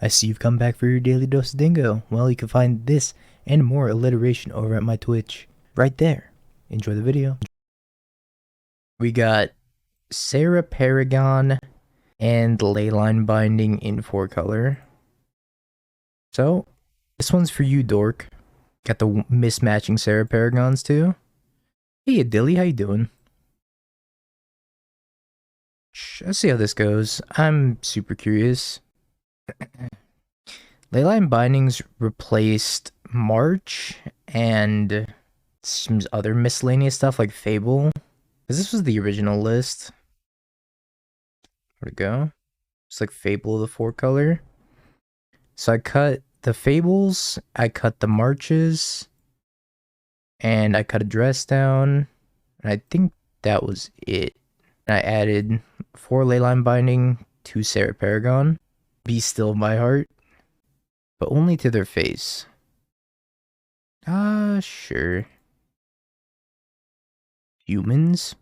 I see you've come back for your daily dose of dingo. Well, you can find this and more alliteration over at my Twitch. Right there. Enjoy the video. We got Sarah Paragon and Leyline Binding in 4-color. So, this one's for you, dork. Got the mismatching Sarah Paragons too. Hey, Dilly, how you doing? Let's see how this goes. I'm super curious. Leyline Bindings replaced March and some other miscellaneous stuff like Fable. Because this was the original list. Where'd it go? It's like Fable of the 4-color. So I cut the Fables, I cut the Marches, and I cut a dress down. And I think that was it. And I added 4 Leyline Binding, 2 Sarah Paragon. Be Still My Heart. But only to their face. Sure. Humans?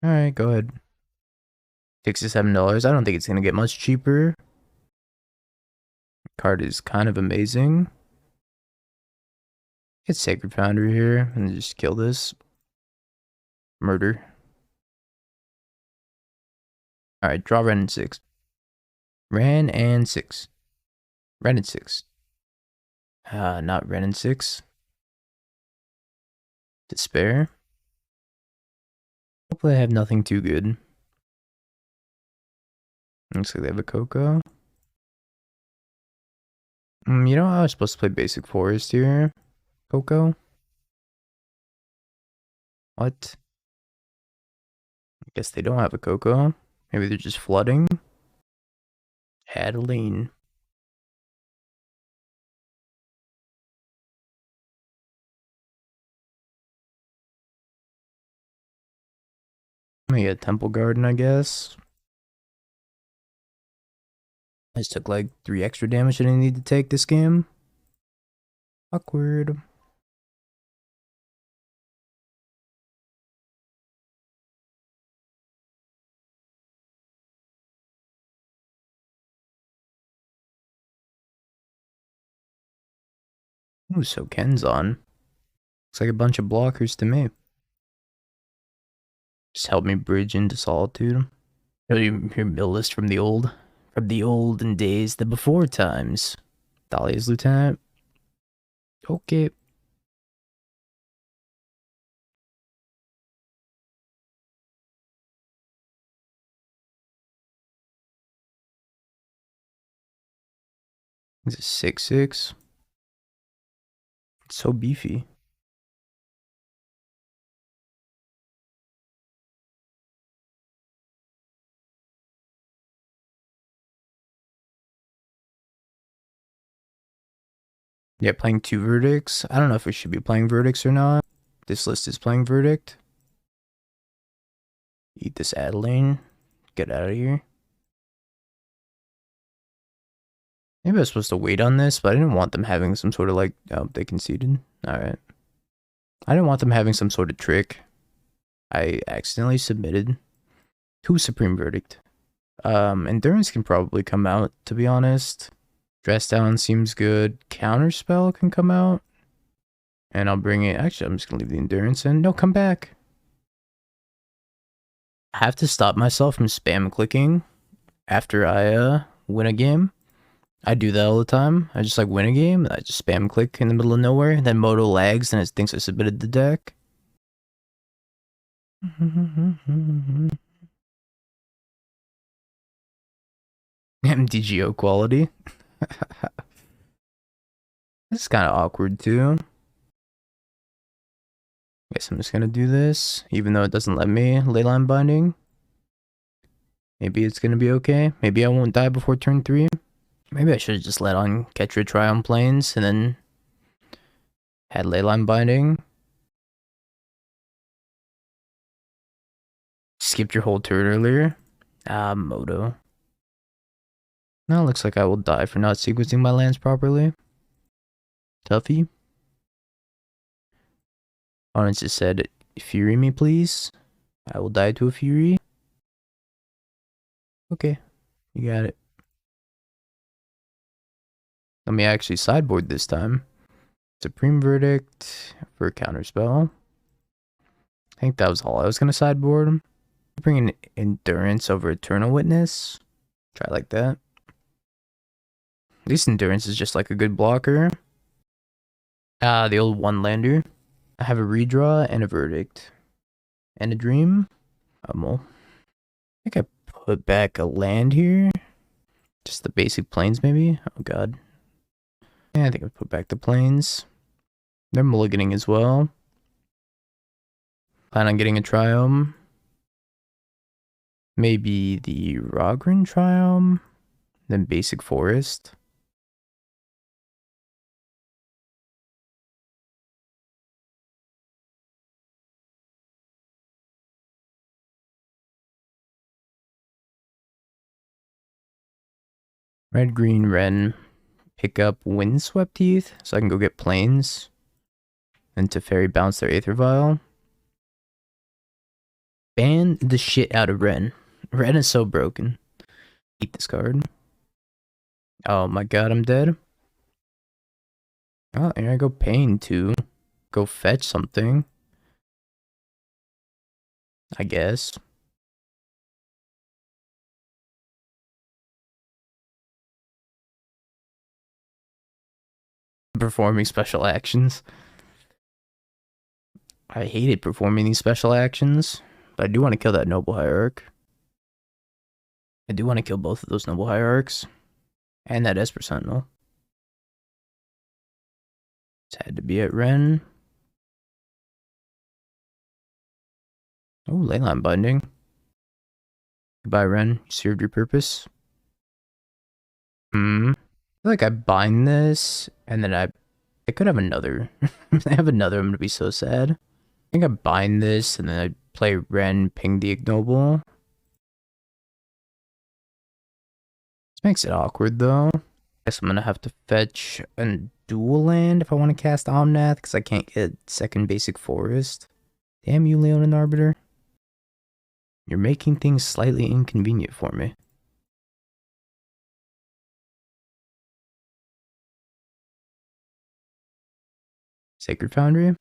Alright, go ahead. $67. I don't think it's gonna get much cheaper. Card is kind of amazing. Get Sacred Foundry here and just kill this. Murder. Alright, draw Ren and 6. Ren and 6. Ren and 6. Not Ren and 6. Despair. Hopefully I have nothing too good. Looks like they have a Coco. You know how I was supposed to play Basic Forest here? Coco? What? I guess they don't have a Coco. Maybe they're just flooding. Adeline. Maybe a Temple Garden, I guess. I just took like 3 extra damage I didn't need to take this game. Awkward. Ooh, so Ken's on. Looks like a bunch of blockers to me. Just help me bridge into Solitude. Your mill list from the olden days, the before times. Dahlia's Lieutenant. Okay. This is 6/6. It's so beefy. Yeah, playing 2 verdicts. I don't know if we should be playing verdicts or not. This list is playing verdict. Eat this Adeline. Get out of here. Maybe I was supposed to wait on this, but I didn't want them having some sort of like... Oh, they conceded. Alright. I didn't want them having some sort of trick. I accidentally submitted to Supreme Verdict. Endurance can probably come out, to be honest. Dress Down seems good. Counterspell can come out. And I'll bring it... Actually, I'm just going to leave the Endurance in. No, come back. I have to stop myself from spam clicking after I win a game. I do that all the time. I just like win a game, and I just spam click in the middle of nowhere, and then Moto lags and it thinks I submitted the deck. MTGO quality. This is kind of awkward too. Guess I'm just gonna do this, even though it doesn't let me Leyline Binding. Maybe it's gonna be okay. Maybe I won't die before turn 3. Maybe I should have just let on Ketra try on planes and then had Leyline Binding. Skipped your whole turn earlier. Moto. Now it looks like I will die for not sequencing my lands properly. Tuffy. Opponents just said, Fury me please. I will die to a Fury. Okay, you got it. Let me actually sideboard this time. Supreme Verdict for a counterspell. I think that was all I was gonna sideboard. Bring in Endurance over Eternal Witness. Try like that. At least Endurance is just like a good blocker. The old one-lander. I have a redraw and a Verdict. And a Dream. Well, I think I put back a land here. Just the basic planes, maybe? Oh god. Yeah, I think I put back the planes. They're mulliganing as well. Plan on getting a Triome. Maybe the Rogren Triome. Then basic Forest. Red, green, Ren. Pick up Windswept Teeth so I can go get planes. And Teferi bounce their Aether Vial. Ban the shit out of Ren. Ren is so broken. Eat this card. Oh my god, I'm dead. Oh, here I go Pain too. Go fetch something. I guess. Performing special actions. I hated performing these special actions, but I do want to kill that Noble Hierarch. I do want to kill both of those Noble Hierarchs. And that Esper Sentinel. It's had to be at Ren. Oh, Leyline Binding. Goodbye, Ren. You served your purpose. I feel like I bind this, and then I could have another. I have another, I'm gonna be so sad. I think I bind this, and then I play Ren, ping the Ignoble. This makes it awkward, though. Guess I'm gonna have to fetch a dual land if I want to cast Omnath, because I can't get second basic forest. Damn you, Leonin Arbiter. You're making things slightly inconvenient for me. Sacred Foundry.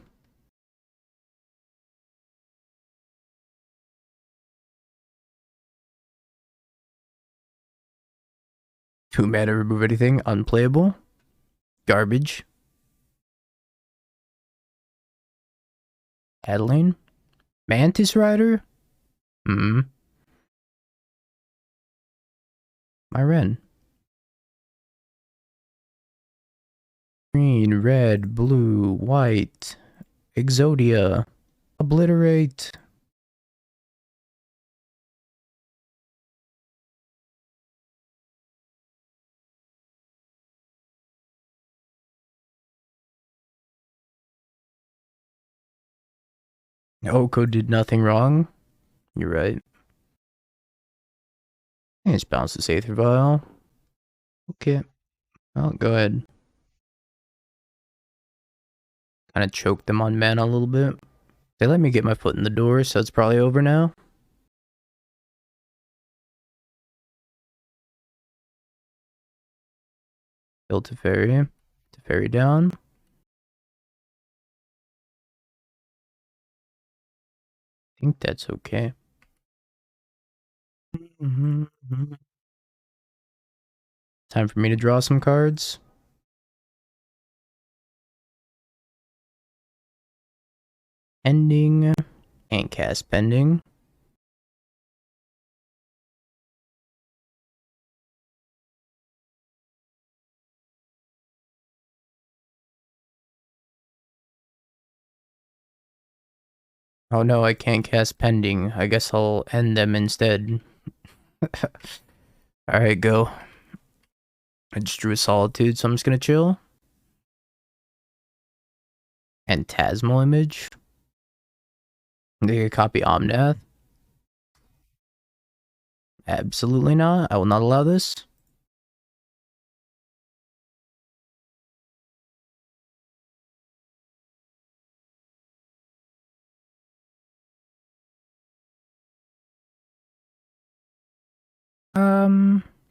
Two mana, remove anything. Unplayable. Garbage. Adeline. Mantis Rider. My Ren. Green, red, blue, white. Exodia. Obliterate. Oko did nothing wrong. You're right. I just bounce this Aether Vial. Okay. Oh, go ahead. Kind of choke them on mana a little bit. They let me get my foot in the door, so it's probably over now. Kill Teferi. Teferi down. I think that's okay. Time for me to draw some cards. Ending. And cast pending. Oh no, I can't cast pending. I guess I'll end them instead. Alright, go. I just drew a Solitude, so I'm just gonna chill. Phantasmal Image. They can copy Omnath. Absolutely not. I will not allow this.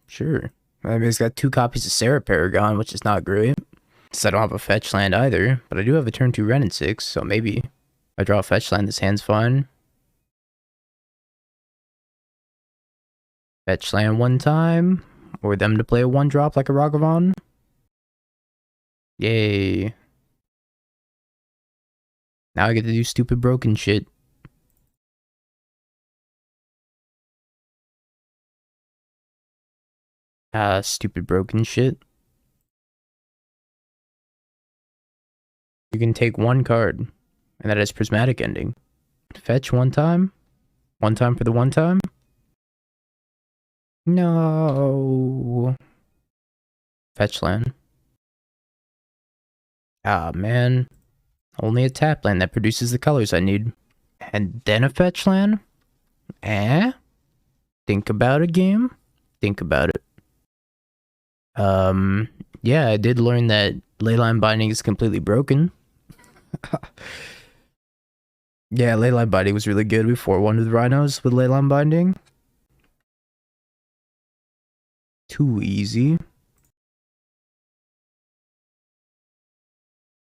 Sure. I mean, it's got 2 copies of Sarah Paragon, which is not great. So I don't have a fetch land either, but I do have a turn 2 Ren and 6, so maybe if I draw a fetch land, this hand's fine. Fetch land 1 time, or them to play a 1-drop like a Ragavan. Yay. Now I get to do stupid broken shit. Stupid broken shit. You can take 1 card, and that is Prismatic Ending. Fetch 1 time? 1 time for the 1 time? No. Fetch land. Ah, man. Only a tap land that produces the colors I need. And then a fetch land? Eh? Think about it, game. Think about it. Yeah, I did learn that Leyline Binding is completely broken. Yeah, Leyline Binding was really good before one of the Rhinos with Leyline Binding. Too easy.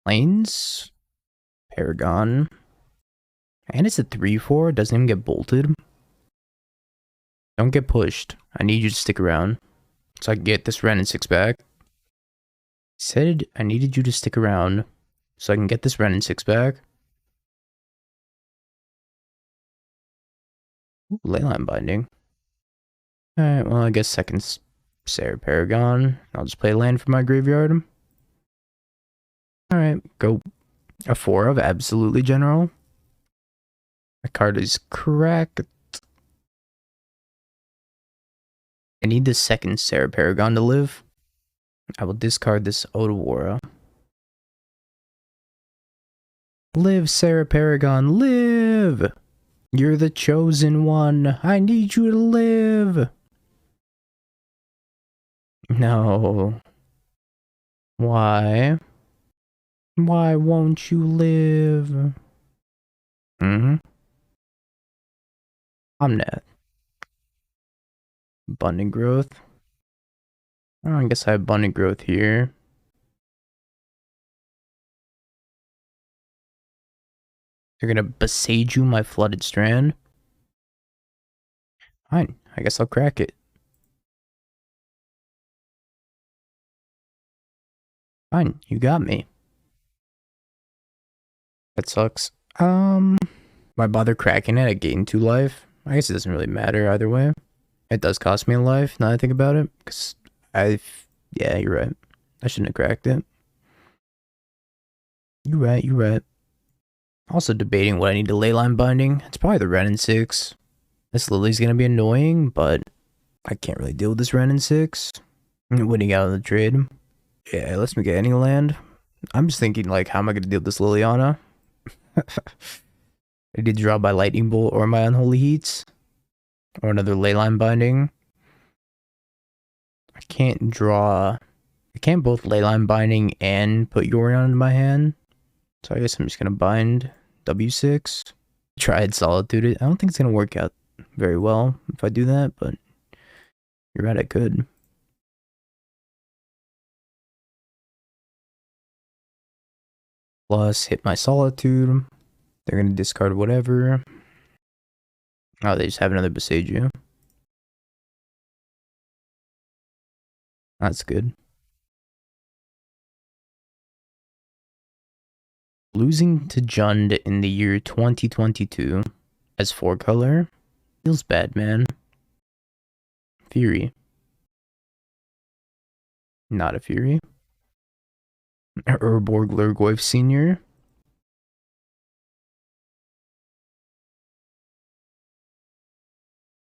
Planes. Paragon. And it's a 3/4. Doesn't even get bolted. Don't get pushed. I need you to stick around so I can get this Ren and 6 back. Said I needed you to stick around so I can get this Ren and 6 back. Ooh, Leyline Binding. Alright, well, I guess second Sarah Paragon. I'll just play land for my graveyard. Alright, go. A 4 of Absolutely General. My card is cracked. I need the second Sarah Paragon to live. I will discard this Otawara. Live, Sarah Paragon, live! You're the chosen one. I need you to live. No. Why? Why won't you live? I'm not. Abundant growth. Oh, I guess I have abundant growth here. You're gonna besage you my flooded strand? Fine, I guess I'll crack it. Fine, you got me. That sucks. Why bother cracking it? I gain 2 life. I guess it doesn't really matter either way. It does cost me a life, now that I think about it. Because yeah, you're right. I shouldn't have cracked it. You're right, you're right. Also debating what I need to Leyline Binding. It's probably the Ren and 6. This Lily's gonna be annoying, but I can't really deal with this Ren and 6. I'm winning out of the trade. Yeah, it lets me get any land. I'm just thinking, like, how am I gonna deal with this Liliana? I did draw by Lightning Bolt or my Unholy Heats. Or another Leyline Binding. I can't draw. I can't both Leyline Binding and put Yorion into my hand. So I guess I'm just gonna bind W6. Tried Solitude it. I don't think it's gonna work out very well if I do that, but you're right, I could. Plus, hit my Solitude. They're gonna discard whatever. Oh, they just have another Besage. That's good. Losing to Jund in the year 2022 as 4-color feels bad, man. Fury. Not a Fury. Urborg Lurgoyf Sr.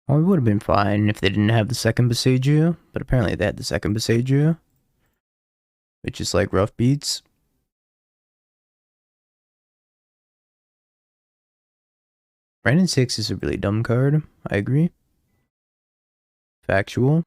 Oh, it would have been fine if they didn't have the second Besage, but apparently they had the second Besage, which is like rough beats. Brandon 6 is a really dumb card, I agree. Factual.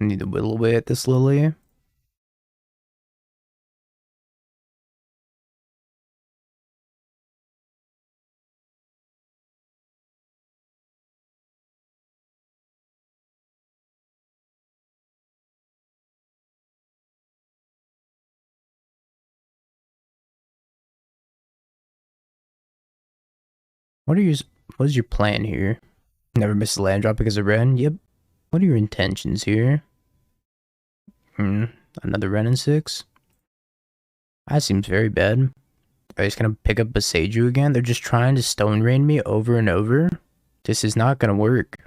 I need to whittle away at this lily. What is your plan here? Never miss a land drop because of Ren? Yep. What are your intentions here? Another Ren in 6? That seems very bad. Are they just gonna pick up Beseju again? They're just trying to stone rain me over and over? This is not gonna work.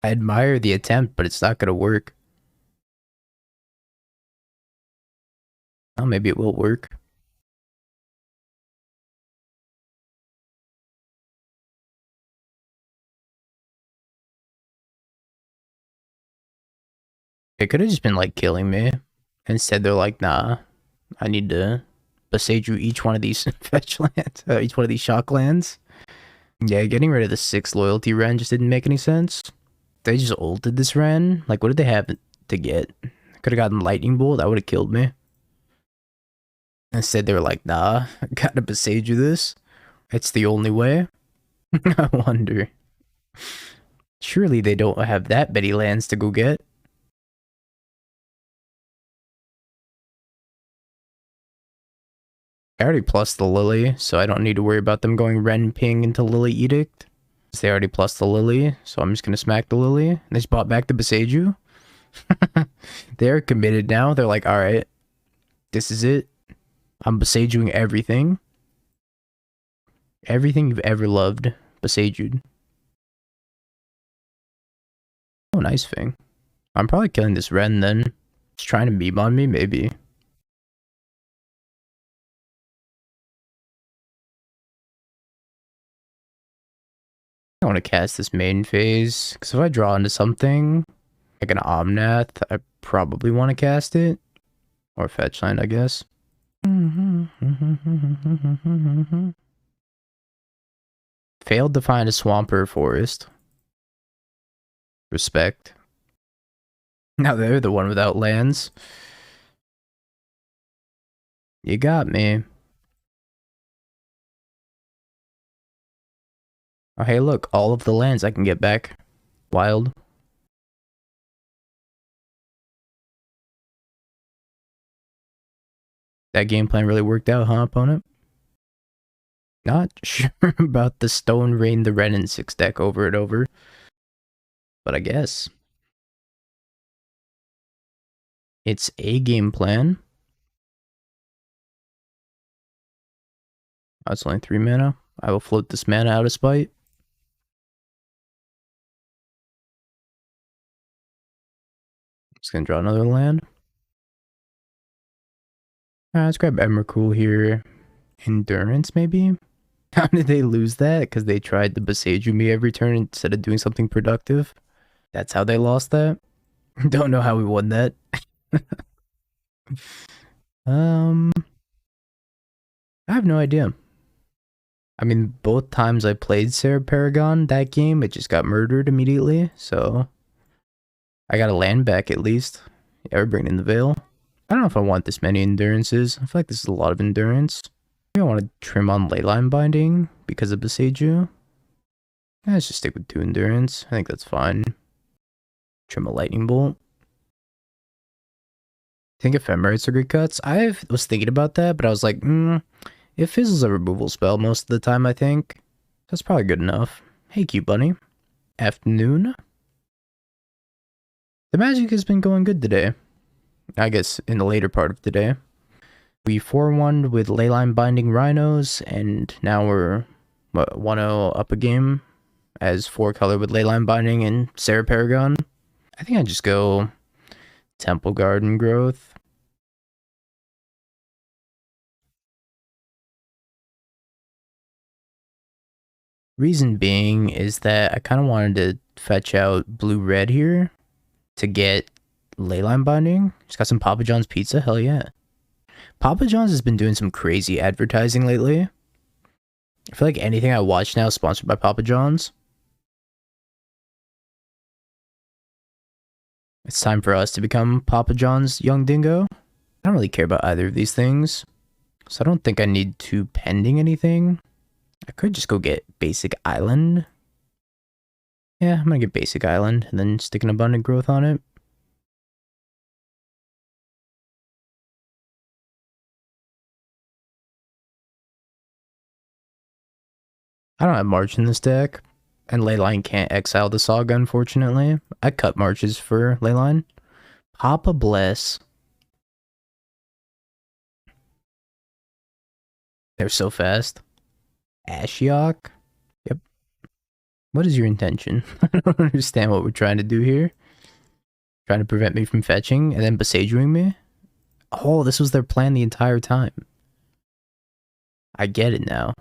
I admire the attempt, but it's not gonna work. Well, maybe it will work. It could have just been like killing me. Instead, they're like, nah, I need to Beseju each one of these fetch lands, each one of these shock lands. Yeah, getting rid of the 6 loyalty Ren just didn't make any sense. They just ulted this Ren. Like, what did they have to get? Could have gotten Lightning Bolt. That would have killed me. Instead, they were like, nah, I gotta Beseju this. It's the only way. I wonder. Surely they don't have that many lands to go get. I already plus the Lily, so I don't need to worry about them going Ren Ping into Lily Edict. They already plus the Lily, so I'm just gonna smack the Lily. They just bought back the Beseju. They're committed now. They're like, alright, this is it. I'm Besejuing everything. Everything you've ever loved, Besejued. Oh, nice thing. I'm probably killing this Ren then. Just trying to meme on me, maybe. I want to cast this main phase, because if I draw into something, like an Omnath, I probably want to cast it. Or fetch land, I guess. Failed to find a swamp or a forest. Respect. Now they're the one without lands. You got me. Oh, hey, look, all of the lands I can get back. Wild. That game plan really worked out, huh, opponent? Not sure about the Stone Rain the Ren in 6 deck over and over. But I guess. It's a game plan. Oh, it's only 3 mana. I will float this mana out of spite. Just gonna draw another land. Let's grab Emrakul here. Endurance, maybe? How did they lose that? Because they tried to Beseju me every turn instead of doing something productive? That's how they lost that? Don't know how we won that. I have no idea. I mean, both times I played Sarah Paragon, that game, it just got murdered immediately, so I got a land back at least. Yeah, we're bringing in the Veil. I don't know if I want this many endurances. I feel like this is a lot of endurance. Maybe I want to trim on Leyline Binding because of Beseju. Let's just stick with 2 endurance. I think that's fine. Trim a Lightning Bolt. I think Ephemerates are good cuts. I was thinking about that, but I was like, it fizzles a removal spell most of the time, I think. That's probably good enough. Hey, cute bunny. Afternoon. The magic has been going good today. I guess in the later part of today. We 4-1'd with Leyline Binding Rhinos, and now we're 1-0 up a game as 4-color with Leyline Binding and Sarah Paragon. I think I just go Temple Garden Growth. Reason being is that I kind of wanted to fetch out blue-red here to get Leyline Binding. Just got some Papa John's pizza, hell yeah. Papa John's has been doing some crazy advertising lately. I feel like anything I watch now is sponsored by Papa John's. It's time for us to become Papa John's young dingo. I don't really care about either of these things, so I don't think I need to pending anything. I could just go get Basic Island. Yeah, I'm gonna get Basic Island and then stick an Abundant Growth on it. I don't have March in this deck, and Leyline can't exile the Saga, unfortunately. I cut Marches for Leyline. Papa Bless. They're so fast. Ashiok? Yep. What is your intention? I don't understand what we're trying to do here. Trying to prevent me from fetching and then Besageing me? Oh, this was their plan the entire time. I get it now.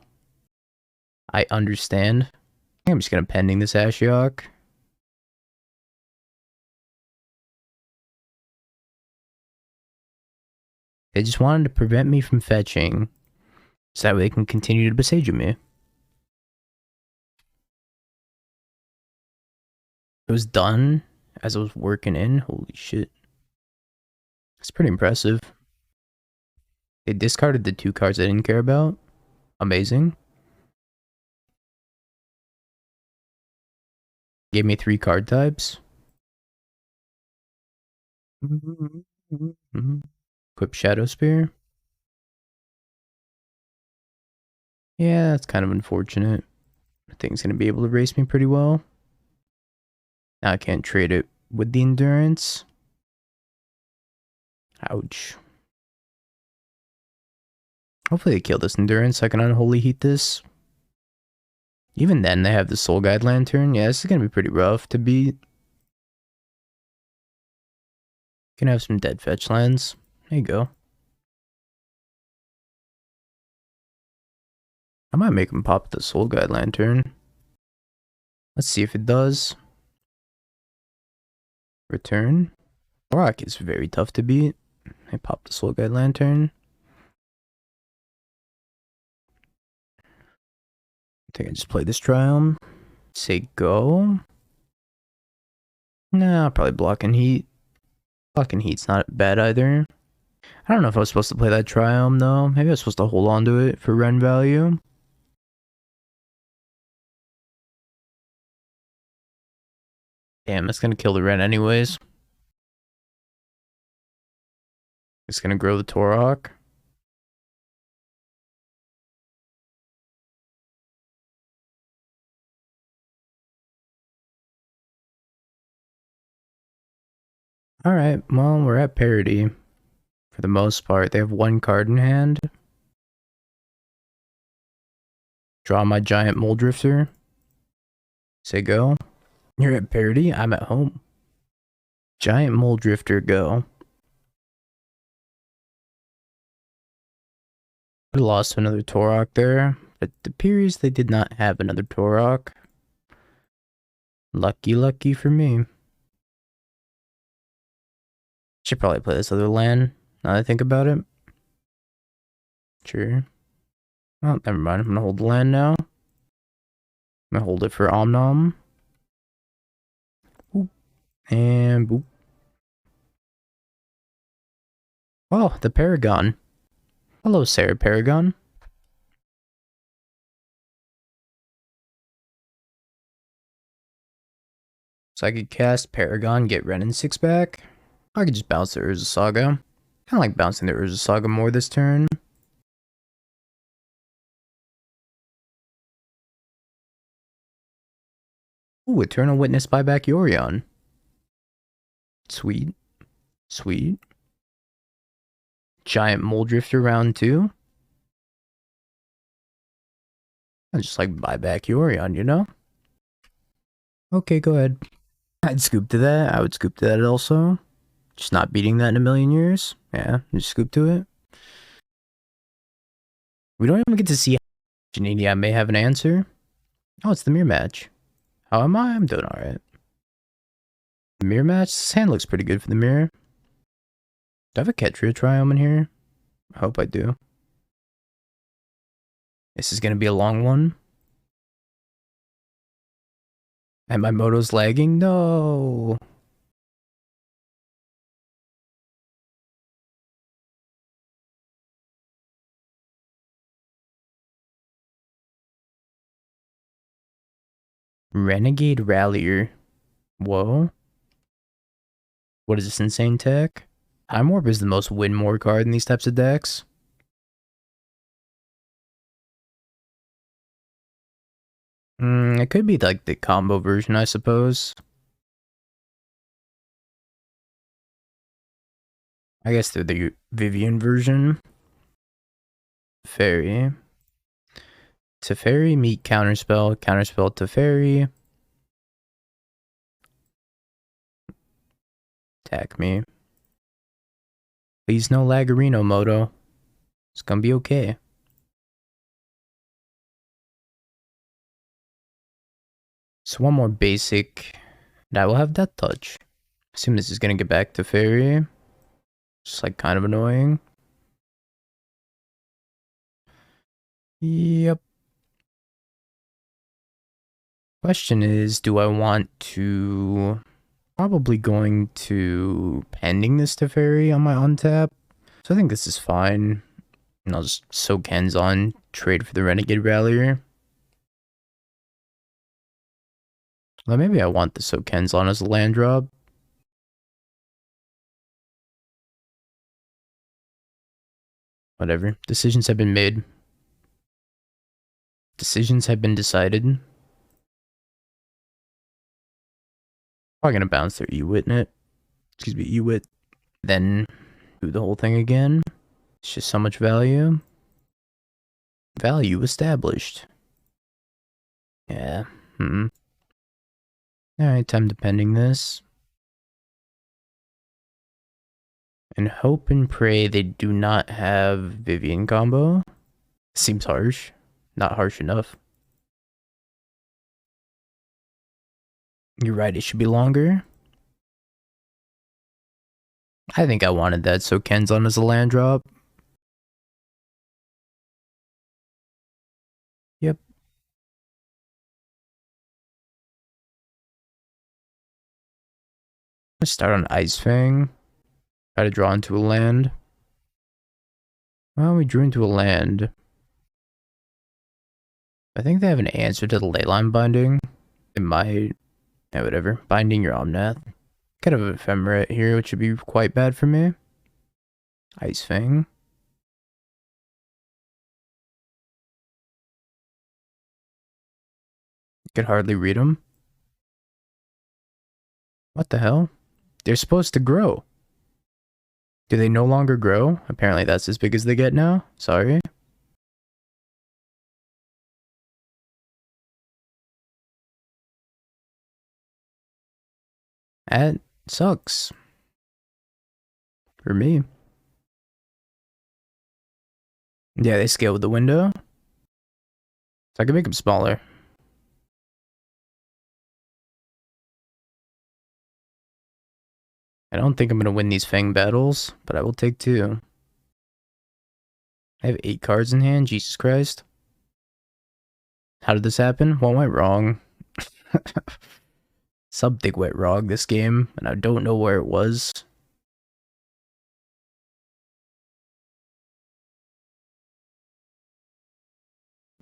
I understand. I'm just gonna pending this Ashiok. They just wanted to prevent me from fetching so that way they can continue to besage me. It was done as I was working in. Holy shit. That's pretty impressive. They discarded the 2 cards I didn't care about. Amazing. Gave me 3 card types. Equip Shadow Spear. Yeah, that's kind of unfortunate. I think it's going to be able to race me pretty well. Now I can't trade it with the Endurance. Ouch. Hopefully they kill this Endurance so I can Unholy Heat this. Even then, they have the Soul Guide Lantern. Yeah, this is going to be pretty rough to beat. Can have some dead fetch lands. There you go. I might make him pop the Soul Guide Lantern. Let's see if it does. Return. Rock is very tough to beat. I pop the Soul Guide Lantern. I think I just play this Triumph. Say go. Nah, probably blocking Heat. Blocking Heat's not bad either. I don't know if I was supposed to play that Triumph though. Maybe I was supposed to hold on to it for Ren value. Damn, that's gonna kill the Ren anyways. It's gonna grow the Torok. Alright, well, we're at parity. For the most part, they have 1 card in hand. Draw my giant Mole Drifter. Say go. You're at parity, I'm at home. Giant Mole Drifter, go. I lost another Torok there, but it appears they did not have another Torok. Lucky for me. Should probably play this other land, now that I think about it. Sure. Oh, never mind, I'm gonna hold the land now. I'm gonna hold it for Omnom. Boop. And boop. Oh, the Paragon. Hello, Sarah Paragon. So I could cast Paragon, get Ren and 6 back. I could just bounce the Urza Saga. Kinda like bouncing the Urza Saga more this turn. Ooh, Eternal Witness buyback Yorion. Sweet. Sweet. Giant Mole Drifter round 2. I just like buyback Yorion, you know? Okay, go ahead. I'd scoop to that. I would scoop to that also. Just not beating that in a million years. Yeah, just scoop to it. We don't even get to see how Janini I may have an answer. Oh, it's the mirror match. How am I? I'm doing alright. The mirror match? This hand looks pretty good for the mirror. Do I have a Ketria Triome in here? I hope I do. This is gonna be a long one. And my moto's lagging? No! Renegade Rallier. Whoa. What is this insane tech? Time Warp is the most win more card in these types of decks. It could be like the combo version, I suppose. I guess they're the Vivian version. Teferi. Teferi meet Counterspell. Counterspell Teferi. Attack me. Please no Lagarino, Moto. It's gonna be okay. So one more basic. And I will have Death Touch. Assume this is gonna get back to Fairy. Just like kind of annoying. Yep. Question is, do I want to... Probably going to pending this to Fairy on my untap. So I think this is fine. And I'll just soak hands on, trade for the Renegade Rallier. Well, maybe I want the soak hands on as a land drop. Whatever. Decisions have been made. Decisions have been decided. Probably gonna bounce their Ewit in it. Excuse me, Ewit. Then do the whole thing again. It's just so much value. Value established. Yeah. Alright, time to pending this. And hope and pray they do not have Vivian combo. Seems harsh. Not harsh enough. You're right, it should be longer. I think I wanted that, so Ken's on as a land drop. Yep. Let's start on Ice Fang. Try to draw into a land. Well, we drew into a land. I think they have an answer to the Leyline Binding. It might. Yeah, whatever. Binding your Omnath. Kind of an Ephemerate here, which would be quite bad for me. Ice Fang. Could hardly read them. What the hell? They're supposed to grow. Do they no longer grow? Apparently that's as big as they get now. Sorry. That sucks. For me. Yeah, they scaled the window. So I can make them smaller. I don't think I'm going to win these Fang battles, but I will take 2. I have 8 cards in hand, Jesus Christ. How did this happen? What went wrong? Something went wrong this game, and I don't know where it was.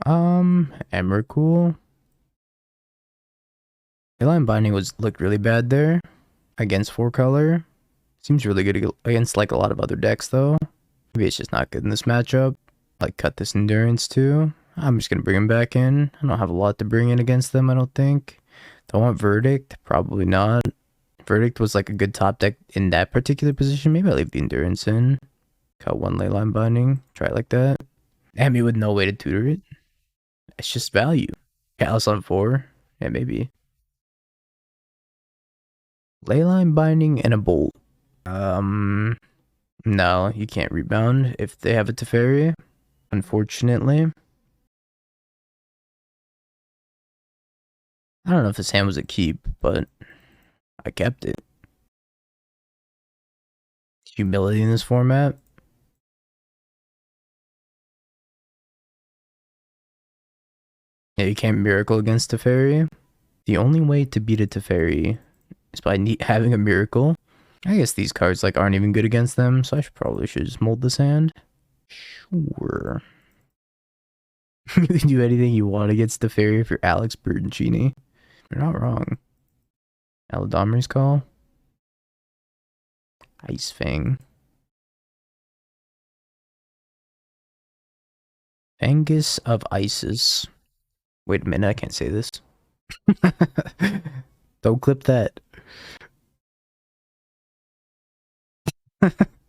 Emrakul. Leyline Binding looked really bad there against 4 color. Seems really good against like a lot of other decks though. Maybe it's just not good in this matchup. Like cut this endurance too. I'm just gonna bring him back in. I don't have a lot to bring in against them, I don't think. Do I want Verdict? Probably not. Verdict was like a good top deck in that particular position. Maybe I'll leave the endurance in. Cut 1 Leyline Binding. Try it like that. And me with no way to tutor it. It's just value. Callus on 4. Yeah, maybe. Leyline Binding and a Bolt. No, you can't rebound if they have a Teferi, unfortunately. I don't know if this hand was a keep, but I kept it. Humility in this format. Yeah, you can't miracle against Teferi. The only way to beat a Teferi is by having a miracle. I guess these cards like aren't even good against them, so I should just mold this hand. Sure. You can do anything you want against Teferi if you're Alex Bertoncini. You're not wrong. Aladomri's Call. Ice Fang. Angus of Isis. Wait a minute, I can't say this. Don't clip that.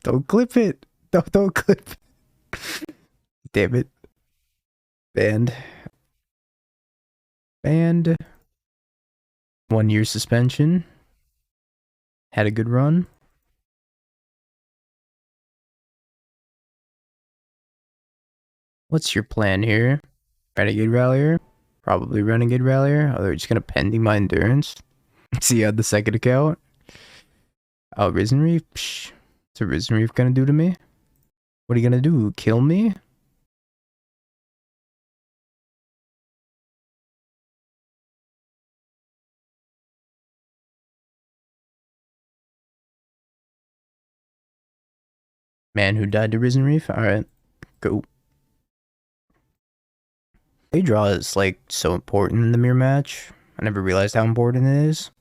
Don't clip it. Don't clip. Damn it. Banned. Banned. 1 year suspension. Had a good run. What's your plan here? Renegade Rallier? Probably Renegade Rallier. Oh, they're just gonna pending my endurance. See on the second account. Oh, Risen Reef? Psh. What's a Risen Reef gonna do to me? What are you gonna do? Kill me? Man who died to Risen Reef? Alright, go. Play draw is like so important in the mirror match. I never realized how important it is.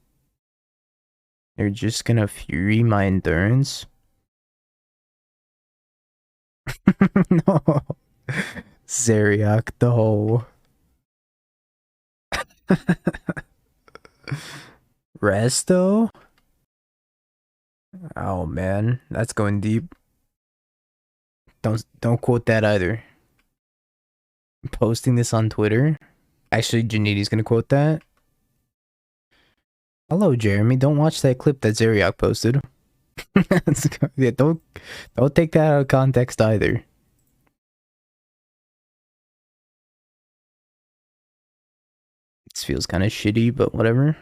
They're just gonna Fury my endurance. No. Zeriak the hole. Resto? Oh man, that's going deep. Don't quote that either. I'm posting this on Twitter. Actually, Janiti's gonna quote that. Hello, Jeremy. Don't watch that clip that Zeriak posted. Yeah, don't take that out of context either. This feels kind of shitty, but whatever.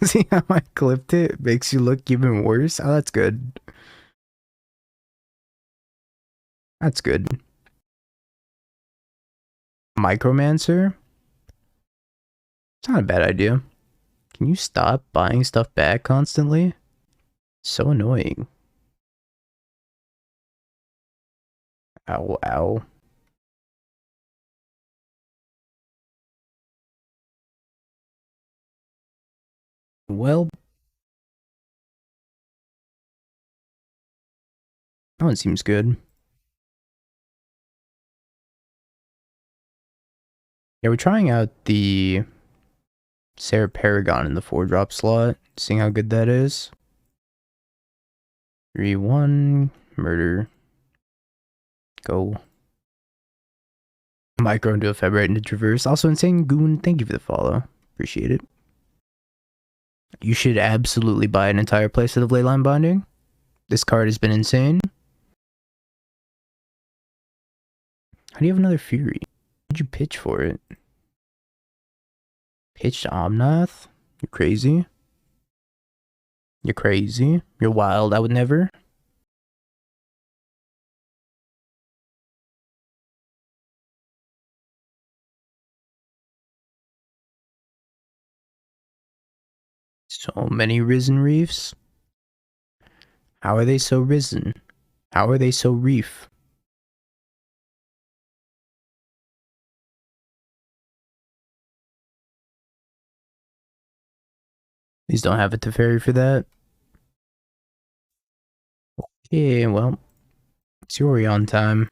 See how I clipped it? Makes you look even worse. Oh, that's good. That's good. Micromancer? It's not a bad idea. Can you stop buying stuff back constantly? So annoying. Ow, ow. Well, that one seems good. Yeah, we're trying out the Sarah Paragon in the 4-drop slot, seeing how good that is. 3-1, murder. Go. Micro into a Febrite into Traverse. Also, Insane Goon, thank you for the follow. Appreciate it. You should absolutely buy an entire playset of Leyline Binding. This card has been insane. How do you have another Fury? What'd you pitch for it? Pitched Omnath? You're crazy. You're crazy. You're wild. I would never. So many Risen Reefs. How are they so risen? How are they so reef? These don't have a Teferi for that. Yeah, well, it's your on time.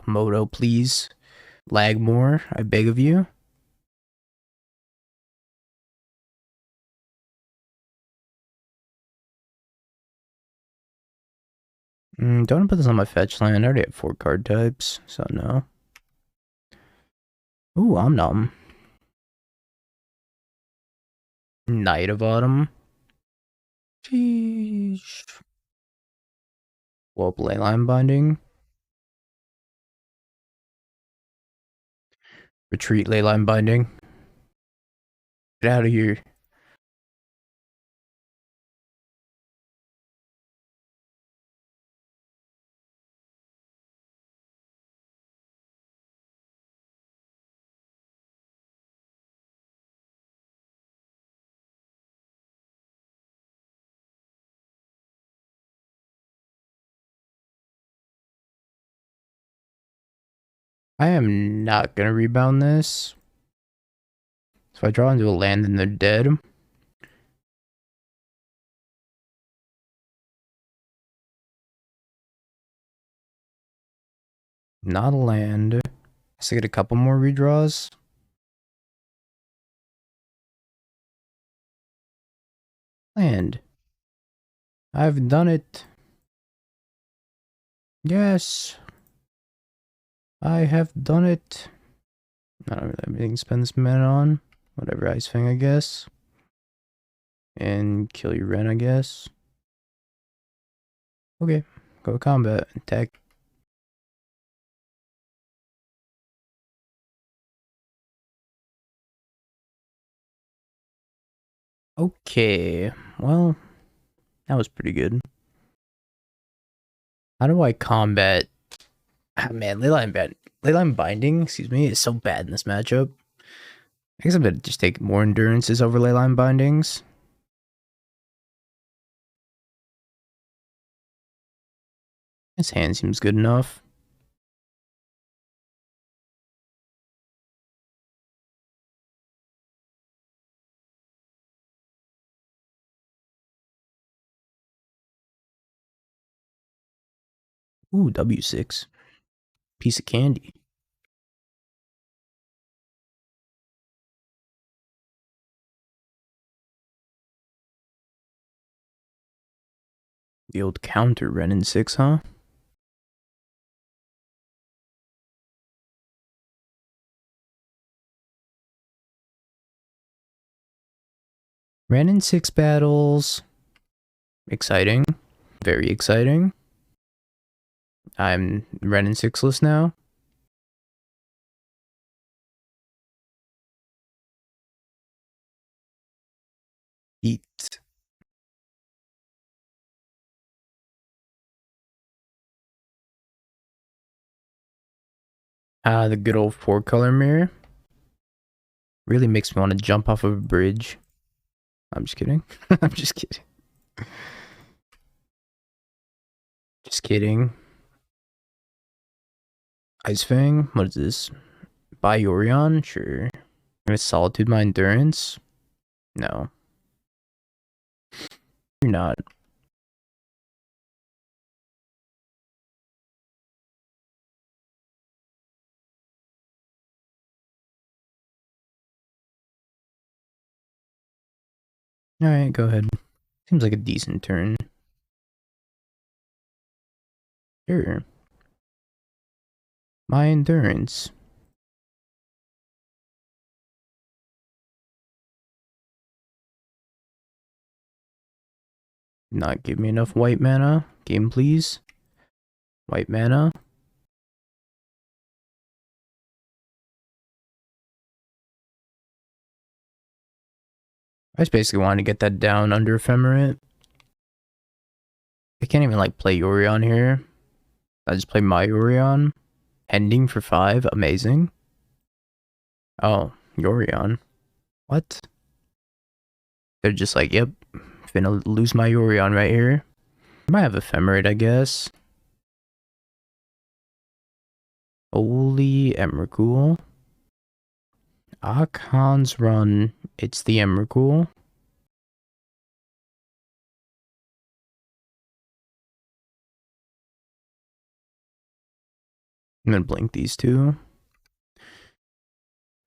Moto, please. Lag more, I beg of you. Don't put this on my fetch line. I already have 4 card types, so no. Ooh, I'm numb. Knight of Autumn. Sheesh. Well, Leyline Binding. Retreat Leyline Binding. Get out of here. I am not gonna rebound this. So I draw into a land and they're dead. Not a land. So I get a couple more redraws. Land. I've done it. Yes. I have done it. I don't really have anything to spend this mana on. Whatever, Ice Fang, I guess. And kill your Ren, I guess. Okay, go to combat. Attack. Okay, well, that was pretty good. How do I combat? Ah, man, Leyline Binding, excuse me, is so bad in this matchup. I guess I'm gonna just take more endurances over Leyline Bindings. His hand seems good enough. Ooh, W6. Piece of candy. The old counter Ren in 6, huh? Ren in 6 battles. Exciting. Very exciting. I'm Ren in 6-less now. Eat. The good old 4-color mirror. Really makes me want to jump off of a bridge. I'm just kidding. I'm just kidding. Just kidding. Ice Fang? What is this? Buy Yorion? Sure. Solitude my endurance? No. You're not. Alright, go ahead. Seems like a decent turn. Sure. My endurance. Not give me enough white mana. Game, please. White mana. I just basically wanted to get that down under Ephemerate. I can't even like play Yorion here. I just play my Yorion. Ending for 5. Amazing. Oh, Yorion. What? They're just like, yep. Finna lose my Yorion right here. I might have Ephemerate, I guess. Holy Emrakul. Akon's run. It's the Emrakul. I'm gonna blink these two.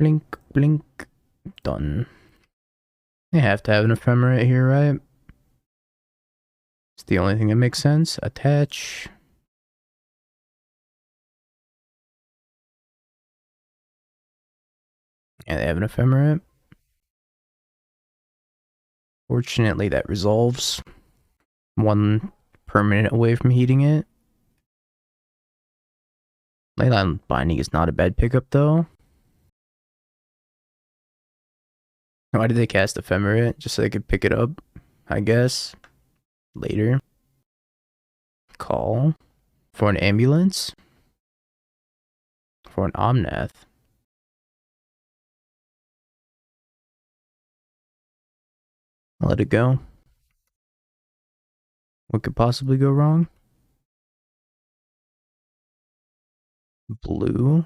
Blink, blink. Done. They have to have an Ephemerate here, right? It's the only thing that makes sense. Attach. Yeah, they have an Ephemerate. Fortunately, that resolves. One permanent away from heating it. Leyline Binding is not a bad pickup, though. Why did they cast Ephemerate? Just so they could pick it up, I guess. Later. Call. For an ambulance. For an Omnath. I'll let it go. What could possibly go wrong? Blue.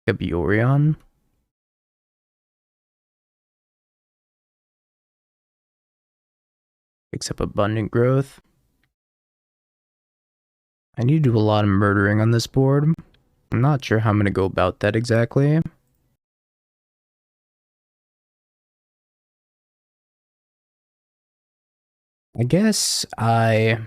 Could be Orion. Picks up abundant growth. I need to do a lot of murdering on this board. I'm not sure how I'm going to go about that exactly. I guess I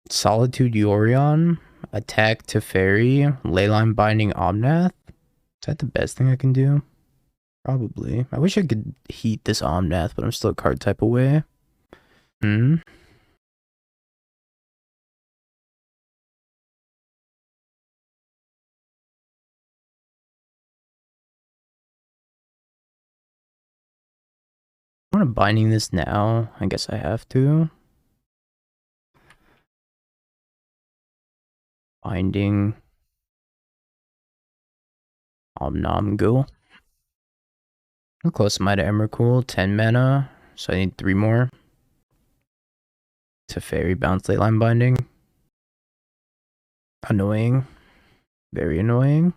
Solitude Yorion, attack Teferi, Leyline Binding Omnath. Is that the best thing I can do? Probably. I wish I could heat this Omnath, but I'm still a card type away. I want to binding this now. I guess I have to. Binding Omnamgo. How close am I to Emrakul? 10 mana, so I need 3 more. Teferi bounce Leyline Binding. Annoying. Very annoying.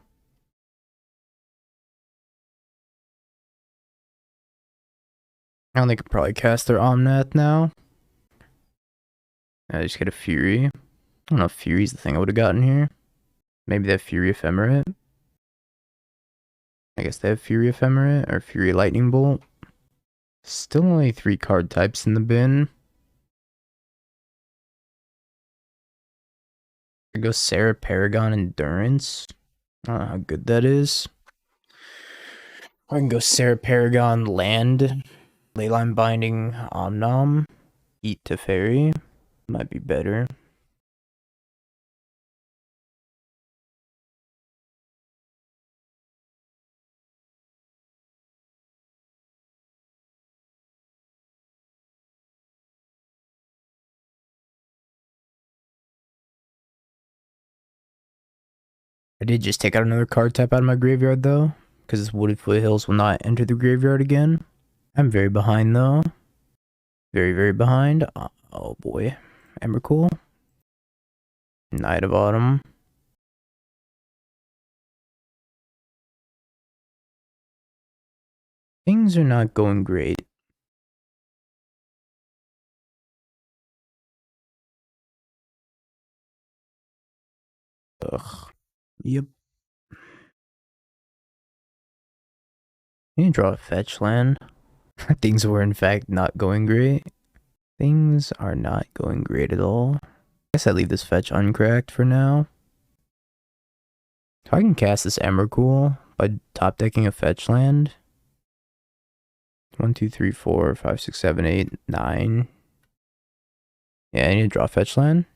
I only could probably cast their Omnath now. I just get a Fury. I don't know if Fury's the thing I would have gotten here. Maybe they have Fury Ephemerate. I guess they have Fury Ephemerate or Fury Lightning Bolt. Still only 3 card types in the bin. I go Sarah Paragon Endurance. I don't know how good that is. I can go Sarah Paragon Land. Leyline Binding Omnom. Eat Teferi. Might be better. I did just take out another card type out of my graveyard though, because Wooded Foothills will not enter the graveyard again. I'm very behind though. Very, very behind. Oh boy. Emrakul. Knight of Autumn. Things are not going great. Ugh. Yep. You can draw a fetch land. Things were in fact not going great. Things are not going great at all. I guess I leave this fetch uncracked for now. So I can cast this Emrakul by top decking a fetch land. 1, 2, 3, 4, 5, 6, 7, 8, 9. Yeah, I need to draw fetch land.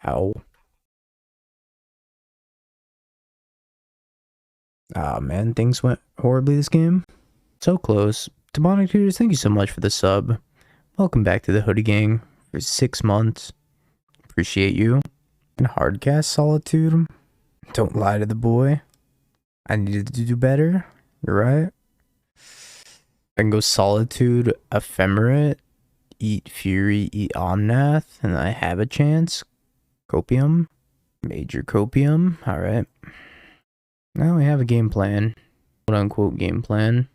Ow. Ah, man, things went horribly this game. So close. Demonic Tutors, thank you so much for the sub. Welcome back to the Hoodie Gang for 6 months. Appreciate you. And hardcast Solitude. Don't lie to the boy. I needed to do better. You're right. I can go Solitude, Ephemerate, eat Fury, eat Omnath, and I have a chance. Copium. Major Copium. Alright. Now we have a game plan. Quote unquote game plan.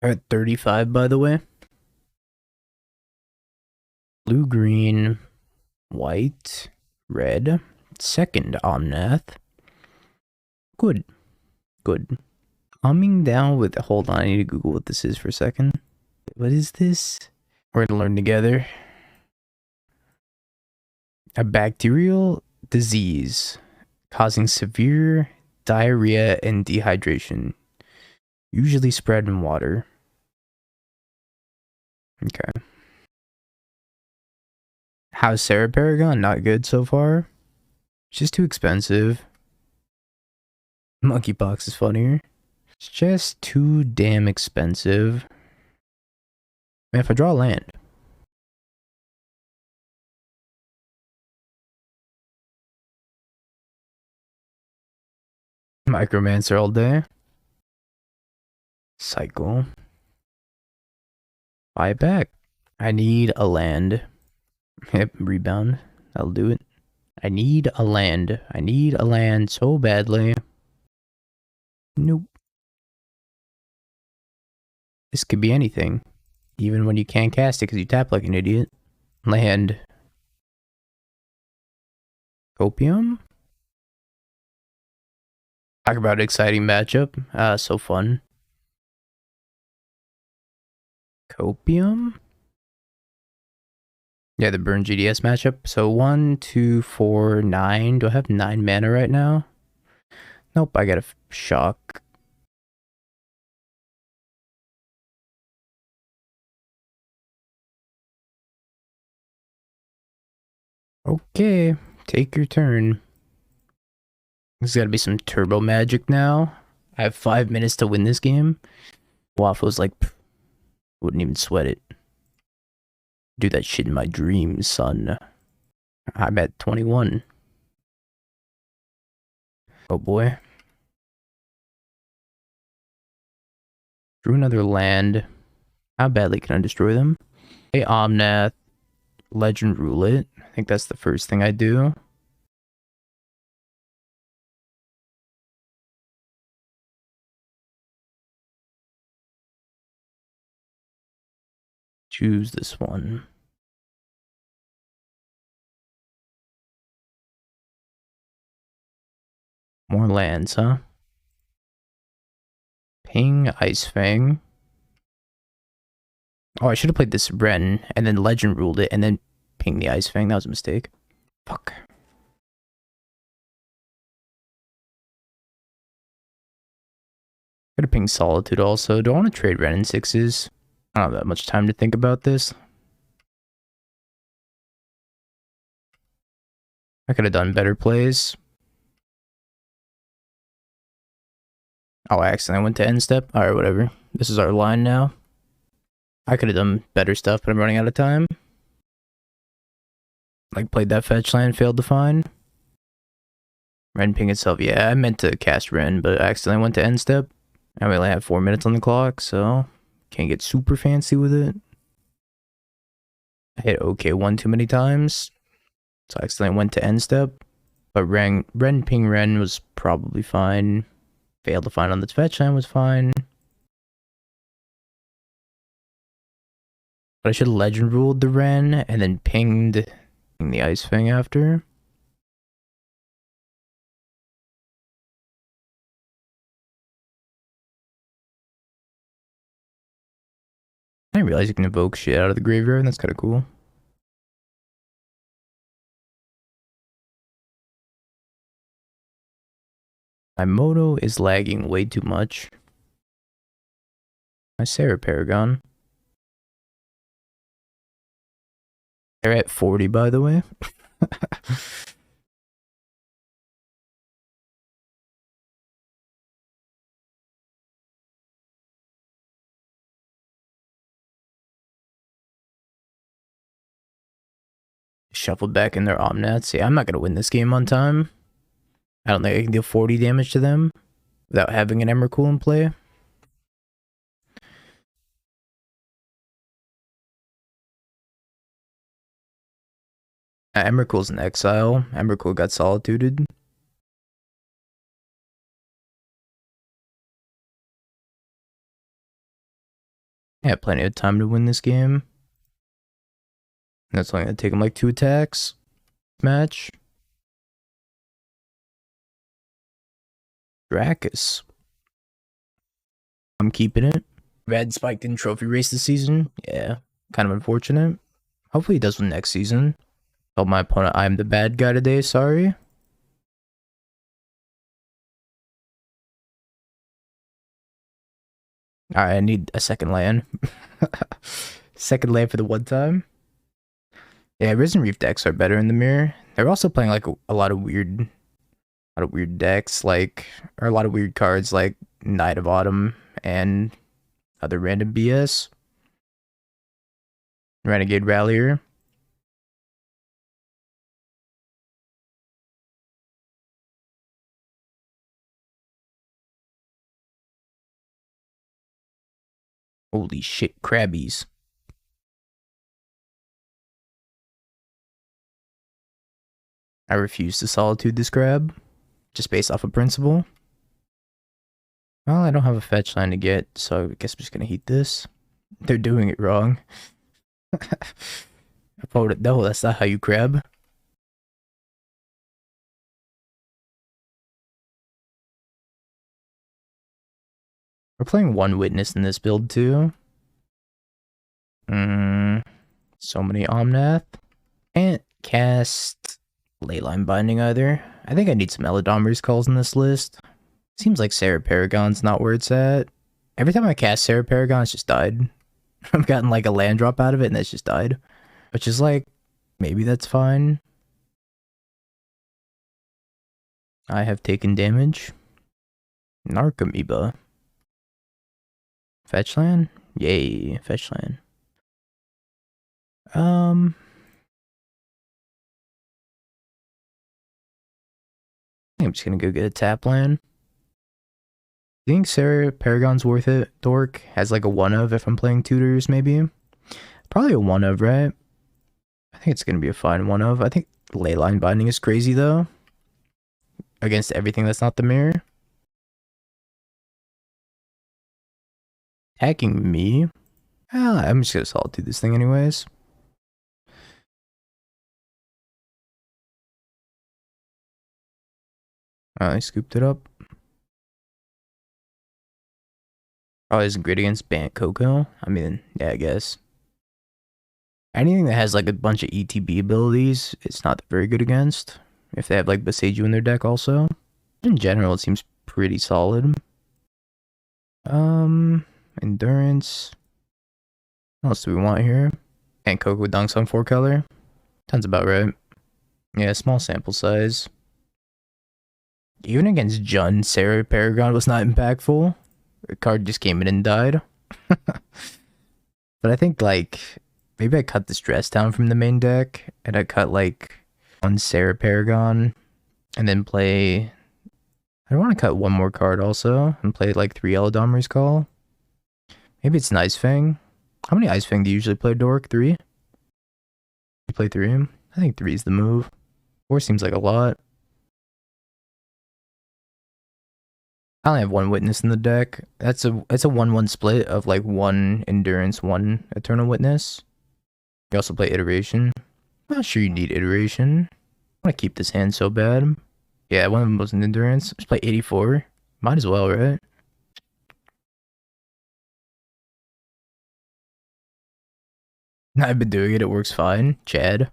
At 35, by the way. Blue, green, white, red. Second Omnath. Good. Good. Coming down with... Hold on, I need to Google what this is for a second. What is this? We're gonna learn together. A bacterial disease causing severe diarrhea and dehydration. Usually spread in water. Okay. How's Sarah Paragon? Not good so far. It's just too expensive. Monkeypox is funnier. It's just too damn expensive. Man, if I draw land. Micromancer all day. Cycle. Buy back. I need a land. Yep, rebound. That'll do it. I need a land. I need a land so badly. Nope. This could be anything. Even when you can't cast it because you tap like an idiot. Land. Copium? Talk about an exciting matchup. So fun. Copium? Yeah, the burn GDS matchup. So 1, 2, 4, 9. Do I have 9 mana right now? Nope, I got a shock. Okay, take your turn. There's gotta be some turbo magic now. I have 5 minutes to win this game. Waffle's like, wouldn't even sweat it. Do that shit in my dreams, son. I'm at 21. Oh boy. Drew another land. How badly can I destroy them? Hey, Omnath. Legend Roulette. I think that's the first thing I do. Choose this one. More lands, huh? Ping, Ice Fang. Oh, I should have played this Ren, and then Legend ruled it, and then ping the Ice Fang. That was a mistake. Fuck. Gotta ping Solitude also. Do I want to trade Ren in 6s? I don't have that much time to think about this. I could have done better plays. Oh, I accidentally went to end step. Alright, whatever. This is our line now. I could have done better stuff, but I'm running out of time. Like, played that fetch land, failed to find. Ren ping itself. Yeah, I meant to cast Ren, but I accidentally went to end step. I only have 4 minutes on the clock, so can't get super fancy with it. I hit OK one too many times, so I accidentally went to end step. But Ren ping Ren was probably fine. Failed to find on the fetch land was fine. But I should have legend ruled the Ren and then pinged the Ice Fang after. I didn't realize you can evoke shit out of the graveyard. That's kind of cool. My Moto is lagging way too much. My Sarah Paragon. They're at 40, by the way. Shuffled back in their Omnats. Yeah, I'm not going to win this game on time. I don't think I can deal 40 damage to them without having an Emrakul in play. Emrakul's in exile. Emrakul got solituded. I have plenty of time to win this game. That's only going to take him like 2 attacks. Match. Dracus. I'm keeping it. Red spiked in trophy race this season. Yeah, kind of unfortunate. Hopefully he does win next season. Told my opponent I'm the bad guy today, sorry. Alright, I need a second land. Second land for the one time. Yeah, Risen Reef decks are better in the mirror. They're also playing like a lot of weird decks, like, or a lot of weird cards like Knight of Autumn and other random BS. Renegade Rallier. Holy shit, crabbies. I refuse to solitude this crab, just based off of principle. Well, I don't have a fetch line to get, so I guess I'm just gonna heat this. They're doing it wrong. I voted no, that's not how you crab. We're playing one witness in this build too. So many Omnath. Can't cast Leyline Binding either. I think I need some Eladamri's calls in this list. Seems like Sarah Paragon's not where it's at. Every time I cast Sarah Paragon, it's just died. I've gotten like a land drop out of it and it's just died. Which is like, maybe that's fine. I have taken damage. Narcomoeba. Fetch land? Yay, fetch land. I'm just gonna go get a tap land. I think Sarah Paragon's worth it. Dork has like a one of if I'm playing tutors, maybe. Probably a one of, right? I think it's gonna be a fine one of. I think Leyline Binding is crazy though. Against everything that's not the mirror. Attacking me? I'm just gonna solitude this thing anyways. I scooped it up. Probably isn't great against Bant Coco. I mean, yeah, I guess. Anything that has like a bunch of ETB abilities, it's not very good against. If they have like Boseiju in their deck also. In general, it seems pretty solid. Endurance. What else do we want here? And Coco dunks on 4 color. Sounds about right. Yeah, small sample size. Even against Jun, Sarah Paragon was not impactful. The card just came in and died. But I think like maybe I cut this dress down from the main deck and I cut like one Sarah Paragon and then play. I want to cut one more card also and play like 3 Eladamri's Call. Maybe it's an Ice Fang. How many Ice Fang do you usually play, Dork? 3? You play 3? I think 3 is the move. 4 seems like a lot. I only have one Witness in the deck. It's a 1-1 split of like 1 Endurance, 1 Eternal Witness. You also play Iteration. I'm not sure you need Iteration. I want to keep this hand so bad. Yeah, one of them was an Endurance. Just play 84. Might as well, right? I've been doing it. It works fine. Chad.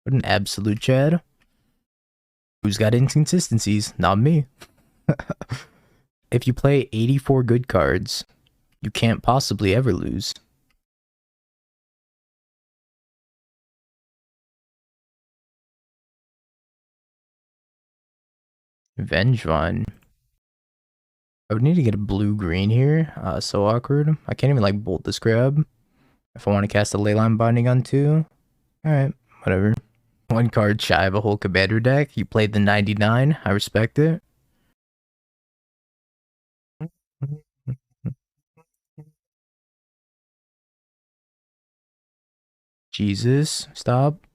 What an absolute Chad. Who's got inconsistencies? Not me. If you play 84 good cards, you can't possibly ever lose. Vengevine. I would need to get a blue-green here. So awkward. I can't even like bolt this grab. If I want to cast a Leyline Binding on 2. Alright, whatever. 1 card shy of a whole commander deck. You played the 99. I respect it. Jesus, stop.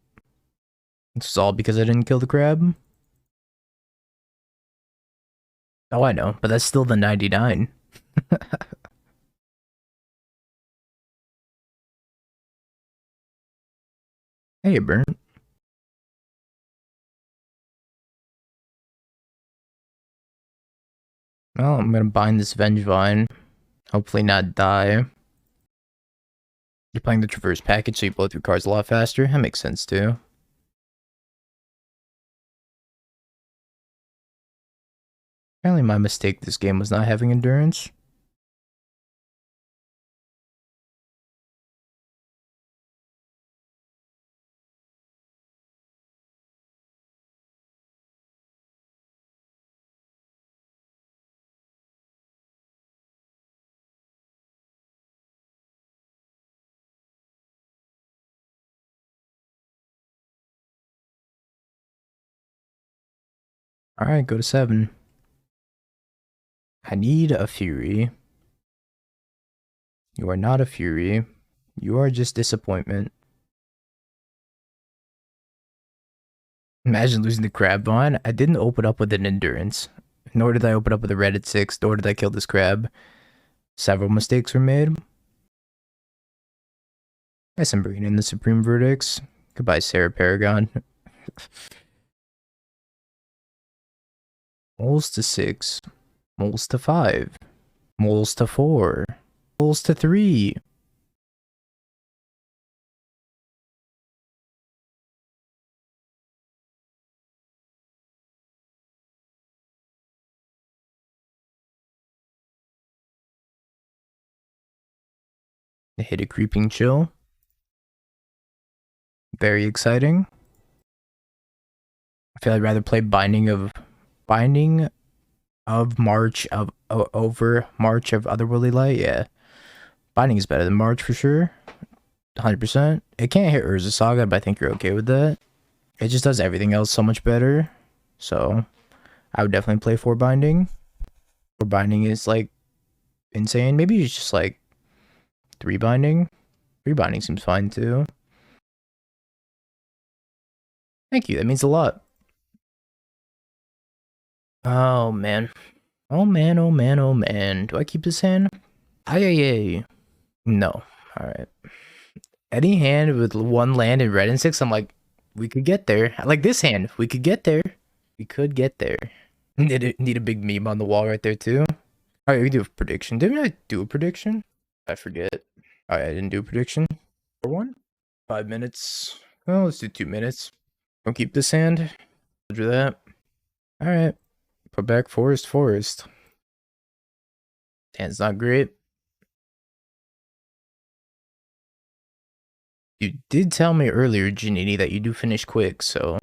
It's all because I didn't kill the crab. Oh, I know, but that's still the 99. Hey, Burnt. Well, I'm gonna bind this Vengevine. Hopefully not die. You're playing the Traverse package, so you blow through cards a lot faster. That makes sense, too. Apparently my mistake this game was not having Endurance. Alright, go to 7. I need a Fury. You are not a fury. You are just disappointment. Imagine losing the crab bond. I didn't open up with an endurance. Nor did I open up with a red at 6, nor did I kill this crab. Several mistakes were made. Guess I'm bringing in the Supreme Verdicts. Goodbye, Sarah Paragon. Moles to 6. Moles to 5. Moles to 4. Moles to 3. I hit a creeping chill. Very exciting. I feel I'd rather play Binding of March of over March of Otherworldly Light. Yeah, Binding is better than March for sure. 100%. It can't hit Urza Saga, but I think you're okay with that. It just does everything else so much better. So I would definitely play 4 Binding. 4 Binding is like insane. Maybe it's just like 3 Binding. 3 Binding seems fine too. Thank you. That means a lot. Oh man. Oh man, oh man, oh man. Do I keep this hand? Aye. No. Alright. Any hand with 1 land in red and 6, I'm like, we could get there. I like this hand. We could get there. We could get there. Need a big meme on the wall right there too. Alright, we do a prediction. Didn't I do a prediction? I forget. Alright, I didn't do a prediction. For 1? 5 minutes. Well, let's do 2 minutes. Don't keep this hand. Do that. Alright. Put back Forest. Hand's not great. You did tell me earlier, Janini, that you do finish quick, so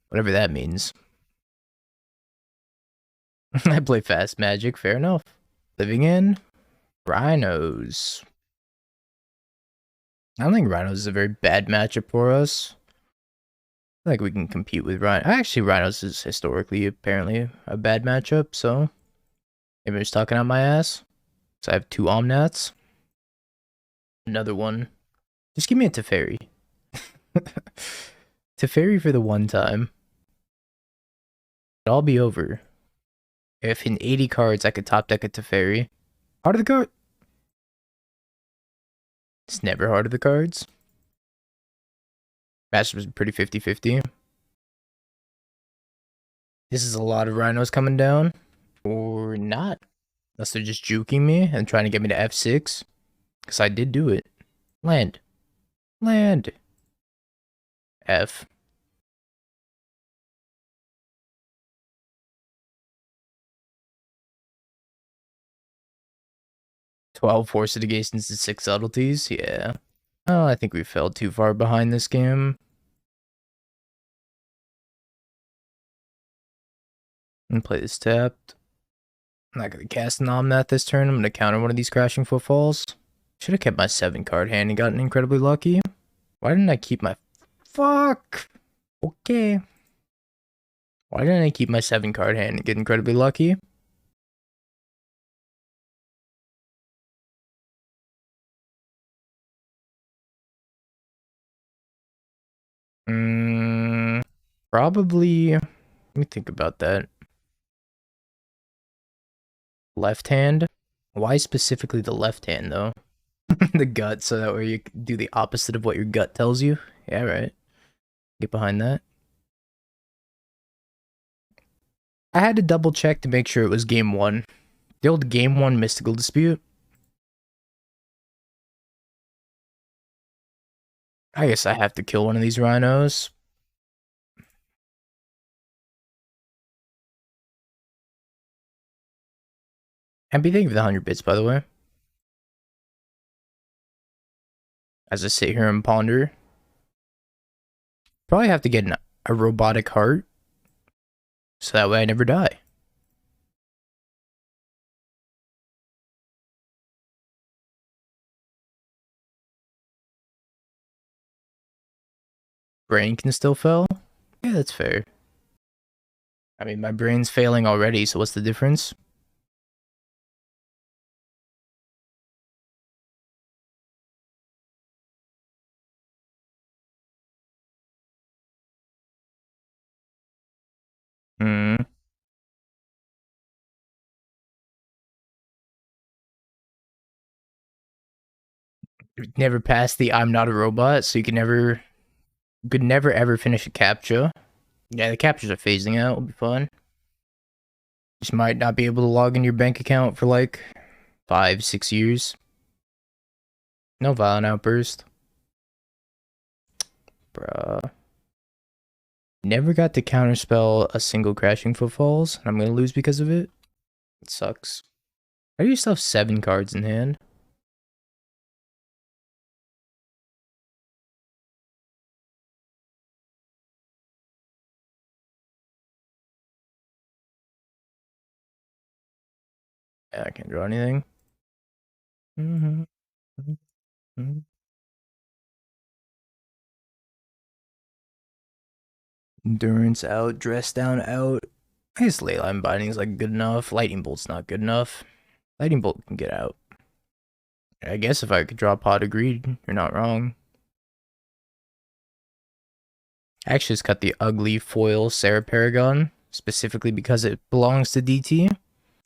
whatever that means. I play fast Magic, fair enough. Living in Rhinos. I don't think Rhinos is a very bad matchup for us. I think we can compete with Rhinos. Actually, Rhinos is historically apparently a bad matchup, so maybe I'm just talking out my ass. So I have 2 Omnats. Another one. Just give me a Teferi. Teferi for the one time. It'll all be over. If in 80 cards I could top deck a Teferi. Heart of the card. It's never Heart of the Cards. Match was pretty 50-50. This is a lot of Rhinos coming down. Or not. Unless they're just juking me and trying to get me to F6. Because I did do it. Land. F. "12 forced negations to 6 subtleties." Yeah. Oh, I think we fell too far behind this game. And play this tapped. I'm not gonna cast an Omnath this turn. I'm gonna counter one of these Crashing Footfalls. Should have kept my 7 card hand and gotten incredibly lucky. Why didn't I keep my... Fuck! Okay. Why didn't I keep my 7 card hand and get incredibly lucky? Probably... Let me think about that. Left hand? Why specifically the left hand, though? The gut, so that way you can do the opposite of what your gut tells you? Yeah, right. Get behind that. I had to double check to make sure it was game 1. The old game 1 mystical dispute. I guess I have to kill one of these rhinos. Happy thank you for the 100 bits, by the way. As I sit here and ponder. Probably have to get a robotic heart. So that way I never die. Brain can still fail? Yeah, that's fair. I mean, my brain's failing already, so what's the difference? Never passed the I'm not a robot, so you could never ever finish a captcha. Yeah, the captchas are phasing out. It'll be fun. Just might not be able to log in your bank account for like 5, 6 years. No violent outburst. Bruh. Never got to counterspell a single crashing footfalls, and I'm gonna lose because of it. It sucks. How do you still have 7 cards in hand? Yeah, I can't draw anything. Endurance out, dress down out. I guess Leyline Binding is like good enough. Lightning Bolt's not good enough. Lightning Bolt can get out. I guess if I could draw Pot of Greed, you're not wrong. I actually just cut the ugly foil Sarah Paragon, specifically because it belongs to DT. It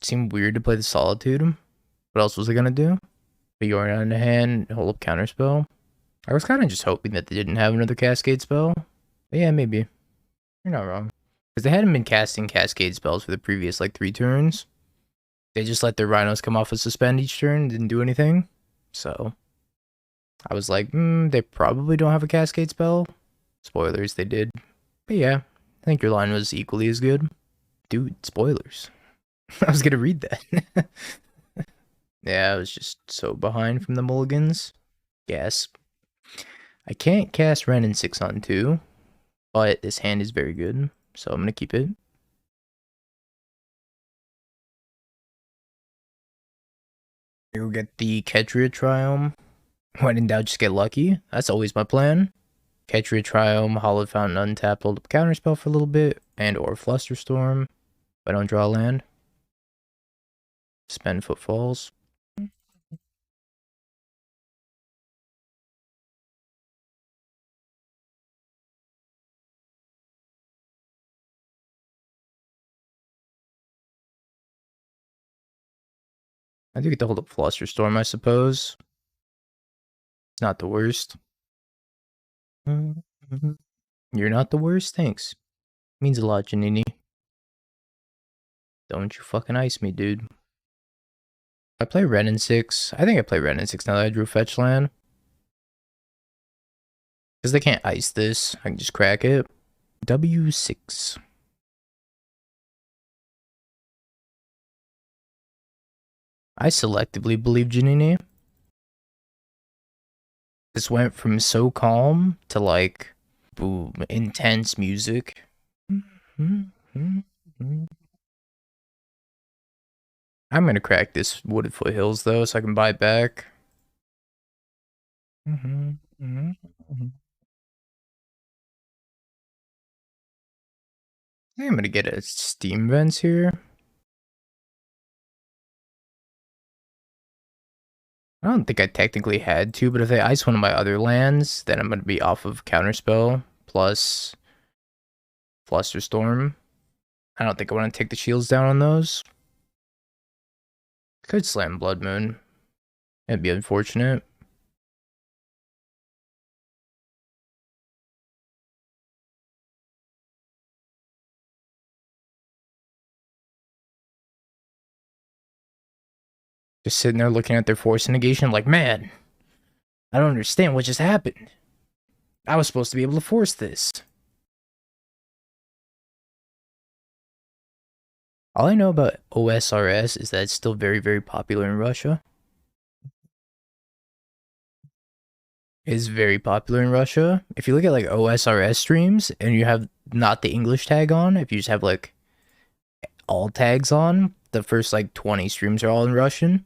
seemed weird to play the Solitude. What else was I gonna do? But you're in the hand, hold up counterspell. I was kind of just hoping that they didn't have another Cascade spell. But yeah, maybe. You're not wrong. Because they hadn't been casting Cascade spells for the previous like 3 turns. They just let their rhinos come off of suspend each turn, didn't do anything. So I was like, they probably don't have a Cascade spell. Spoilers, they did. But yeah, I think your line was equally as good. Dude, spoilers. I was gonna read that. Yeah, I was just so behind from the mulligans. Gasp. I can't cast Ren in 6 on 2, but this hand is very good, so I'm gonna keep it. You'll get the Ketria Triome. When in doubt, just get lucky. That's always my plan. Ketria Triome, Hallowed Fountain untap, hold up counterspell for a little bit, and or Flusterstorm. If I don't draw land. Spend Footfalls. I do get to hold up Flusterstorm, I suppose. It's not the worst. You're not the worst, thanks. Means a lot, Janini. Don't you fucking ice me, dude. I play Ren in 6. I think I play Ren in 6 now that I drew Fetch Land. Because they can't ice this. I can just crack it. W6. I selectively believe Janini. This went from so calm to like, boom, intense music. I'm gonna crack this Wooded Foothills though, so I can buy it back. I think I'm gonna get a Steam Vents here. I don't think I technically had to, but if they ice one of my other lands, then I'm gonna be off of Counterspell plus Flusterstorm. I don't think I want to take the shields down on those. Could slam Blood Moon. It'd be unfortunate. Just sitting there looking at their force negation like, man, I don't understand what just happened. I was supposed to be able to force this. All I know about OSRS is that it's still very, very popular in Russia. It's very popular in Russia. If you look at like OSRS streams and you have not the English tag on, if you just have like all tags on, the first like 20 streams are all in Russian.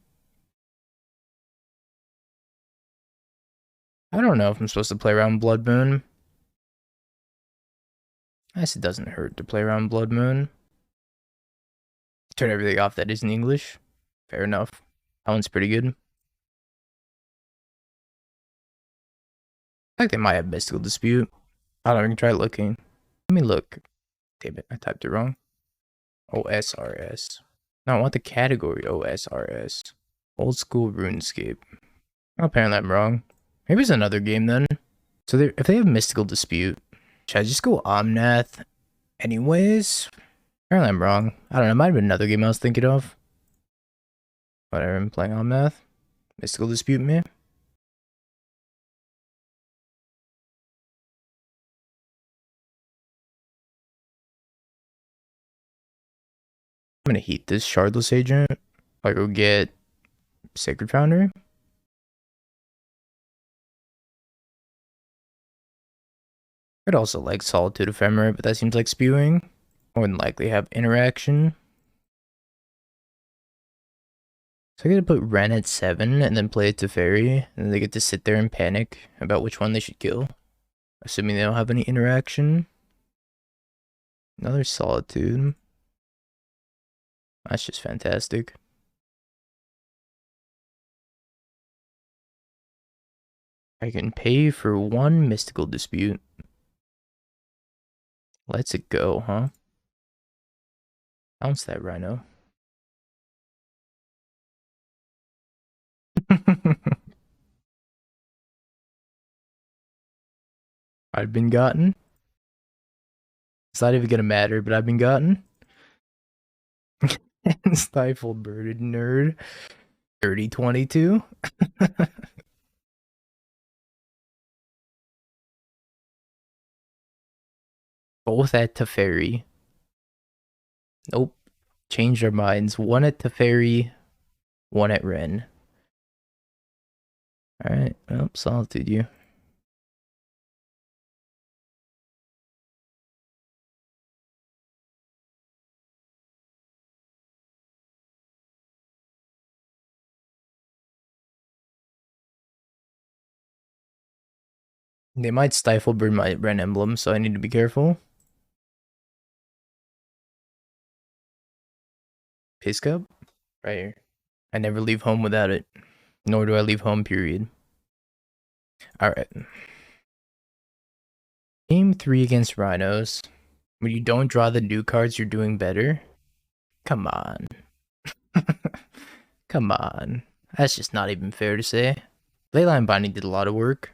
I don't know if I'm supposed to play around Blood Moon. I guess it doesn't hurt to play around Blood Moon. Turn everything off that isn't English. Fair enough. That one's pretty good. I think they might have Mystical Dispute. I don't know, we can try looking. Let me look. Damn it, I typed it wrong. OSRS. No, I want the category OSRS. Old School RuneScape. Apparently I'm wrong. Maybe it's another game then. So if they have Mystical Dispute, should I just go Omnath anyways? Apparently I'm wrong. I don't know, it might have been another game I was thinking of. Whatever, I'm playing Omnath. Mystical Dispute me. I'm gonna heat this Shardless Agent. I go get Sacred Foundry. I'd also like Solitude Ephemera, but that seems like spewing. More than likely have interaction. So I get to put Ren at 7 and then play it to Fairy, and then they get to sit there and panic about which one they should kill. Assuming they don't have any interaction. Another Solitude. That's just fantastic. I can pay for 1 Mystical Dispute. Let's it go, huh? Bounce that Rhino. I've been gotten. It's not even gonna matter, but I've been gotten. Stifled Birded Nerd. 3022. Both at Teferi. Nope. Changed our minds. 1 at Teferi, 1 at Ren. Alright, well, Solitude you. They might Stifle Bird my Ren emblem, so I need to be careful. Pace Cup? Right here. I never leave home without it. Nor do I leave home, period. Alright. Game 3 against Rhinos. When you don't draw the new cards, you're doing better. Come on. Come on. That's just not even fair to say. Leyline Binding did a lot of work.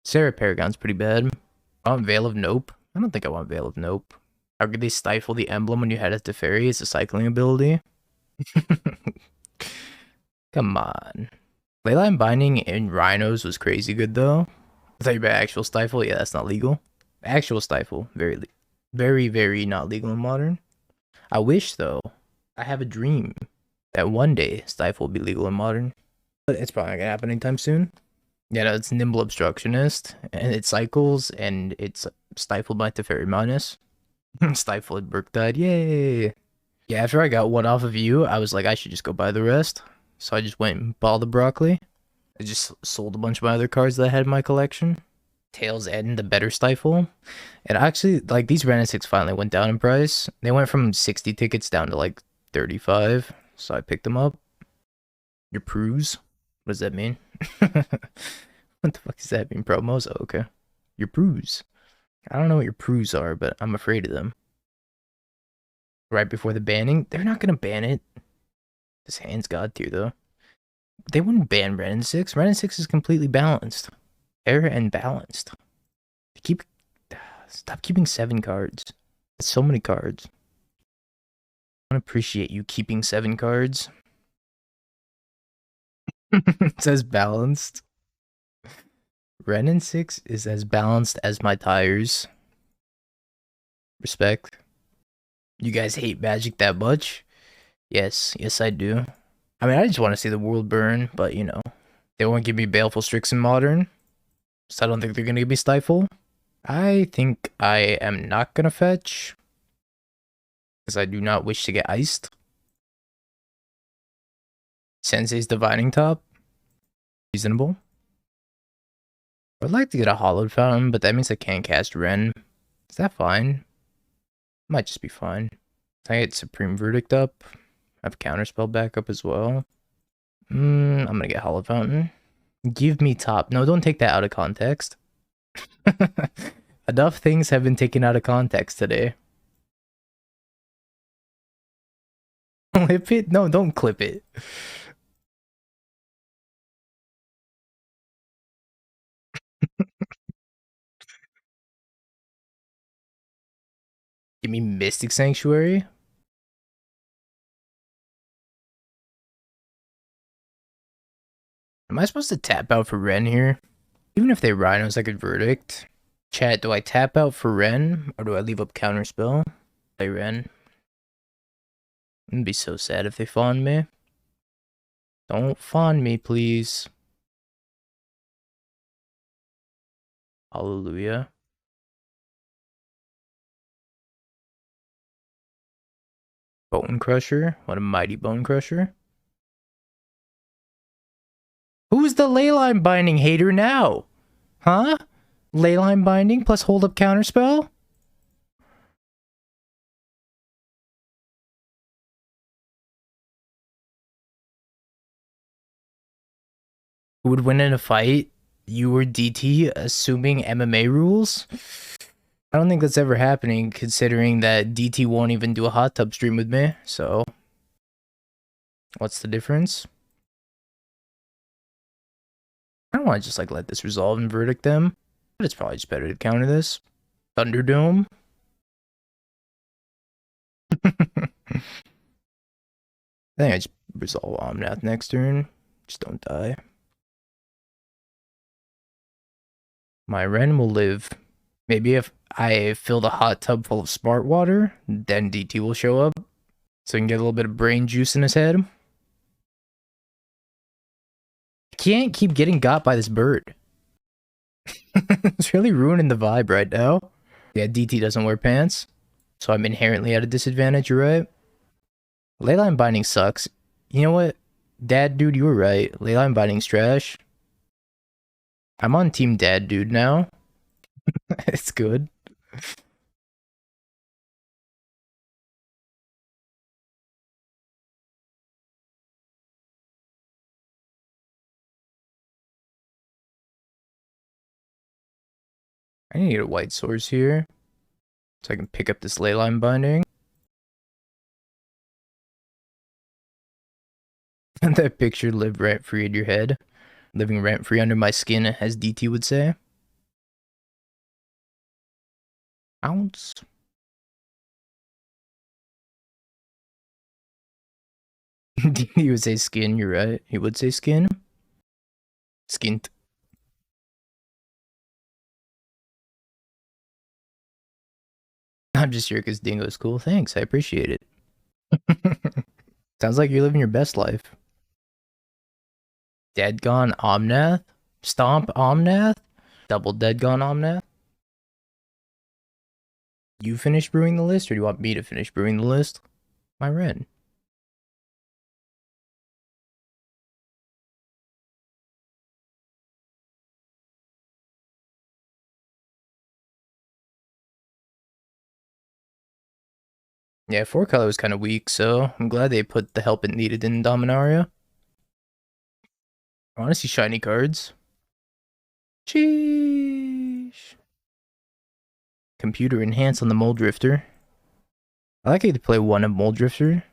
Sarah Paragon's pretty bad. I want Veil of Nope. I don't think I want Veil of Nope. How could they stifle the emblem when you had it to Fairy? It's a cycling ability. Come on. Leyline Binding in Rhinos was crazy good though. I thought you about actual stifle. Yeah, that's not legal. Actual stifle, very not legal in modern. I wish though. I have a dream that one day stifle will be legal in modern, but it's probably not gonna happen anytime soon. Yeah, no, it's Nimble Obstructionist, and it cycles, and it's stifled by Teferi minus. Stifled Burktide, yay! Yeah, after I got one off of you, I was like, I should just go buy the rest. So I just went and bought the broccoli. I just sold a bunch of my other cards that I had in my collection. Tails End, the better stifle. And actually, like, these Ren 6 finally went down in price. They went from 60 tickets down to like 35. So I picked them up. Your Prus? What does that mean? What the fuck does that mean? Promos? Oh, okay. Your Prus. I don't know what your Prus are, but I'm afraid of them. Right before the banning? They're not gonna ban it. This hand's god tier, though. They wouldn't ban Ren 6. Ren 6 is completely balanced. Fair and balanced. Stop keeping 7 cards. That's so many cards. I don't appreciate you keeping 7 cards. It says balanced. Ren 6 is as balanced as my tires. Respect. You guys hate Magic that much? Yes, I do. I mean, I just want to see the world burn, but you know, they won't give me Baleful Strix in Modern, so I don't think they're gonna give me Stifle. I think I am not gonna fetch, because I do not wish to get iced. Sensei's Divining Top. Reasonable. I'd like to get a Hollowed Fountain, but that means I can't cast Ren. Is that fine? Might just be fine. I get Supreme Verdict up. I have Counterspell back up as well. I'm gonna get Hollow Fountain. Give me top. No, don't take that out of context. Enough things have been taken out of context today. Clip it? No, don't clip it. Give me Mystic Sanctuary. Am I supposed to tap out for Ren here? Even if they Rhinos, I could Verdict. Chat, do I tap out for Ren, or do I leave up Counterspell? Play Ren. It'd be so sad if they fawn me. Don't fawn me, please. Hallelujah. Bone Crusher? What a mighty Bone Crusher. Who's the Leyline Binding hater now? Huh? Leyline Binding plus hold up Counterspell? Who would win in a fight? You or DT, assuming MMA rules? I don't think that's ever happening, considering that DT won't even do a hot tub stream with me, so... What's the difference? I don't want to just, like, let this resolve and Verdict them, but it's probably just better to counter this. Thunderdome? I think I just resolve Omnath next turn. Just don't die. My Ren will live. Maybe if I fill the hot tub full of smart water, then DT will show up. So he can get a little bit of brain juice in his head. I can't keep getting got by this bird. It's really ruining the vibe right now. Yeah, DT doesn't wear pants, so I'm inherently at a disadvantage, you're right. Leyline Binding sucks. You know what? Dad dude, you were right. Leyline Binding's trash. I'm on team dad dude now. It's good. I need to get a white source here, so I can pick up this Leyline Binding. That picture lived rent-free in your head. Living rent-free under my skin, as DT would say. Ounce. He would say skin, you're right. He would say skin. Skint. I'm just here because Dingo's cool. Thanks, I appreciate it. Sounds like you're living your best life. Dead Gone Omnath? Stomp Omnath? Double Dead Gone Omnath? You finish brewing the list, or do you want me to finish brewing the list? My Ren. Yeah, 4-color was kind of weak, so I'm glad they put the help it needed in Dominaria. I want to see shiny cards. Sheesh. Computer enhance on the Mole Drifter. I like how to play one of Mole Drifter.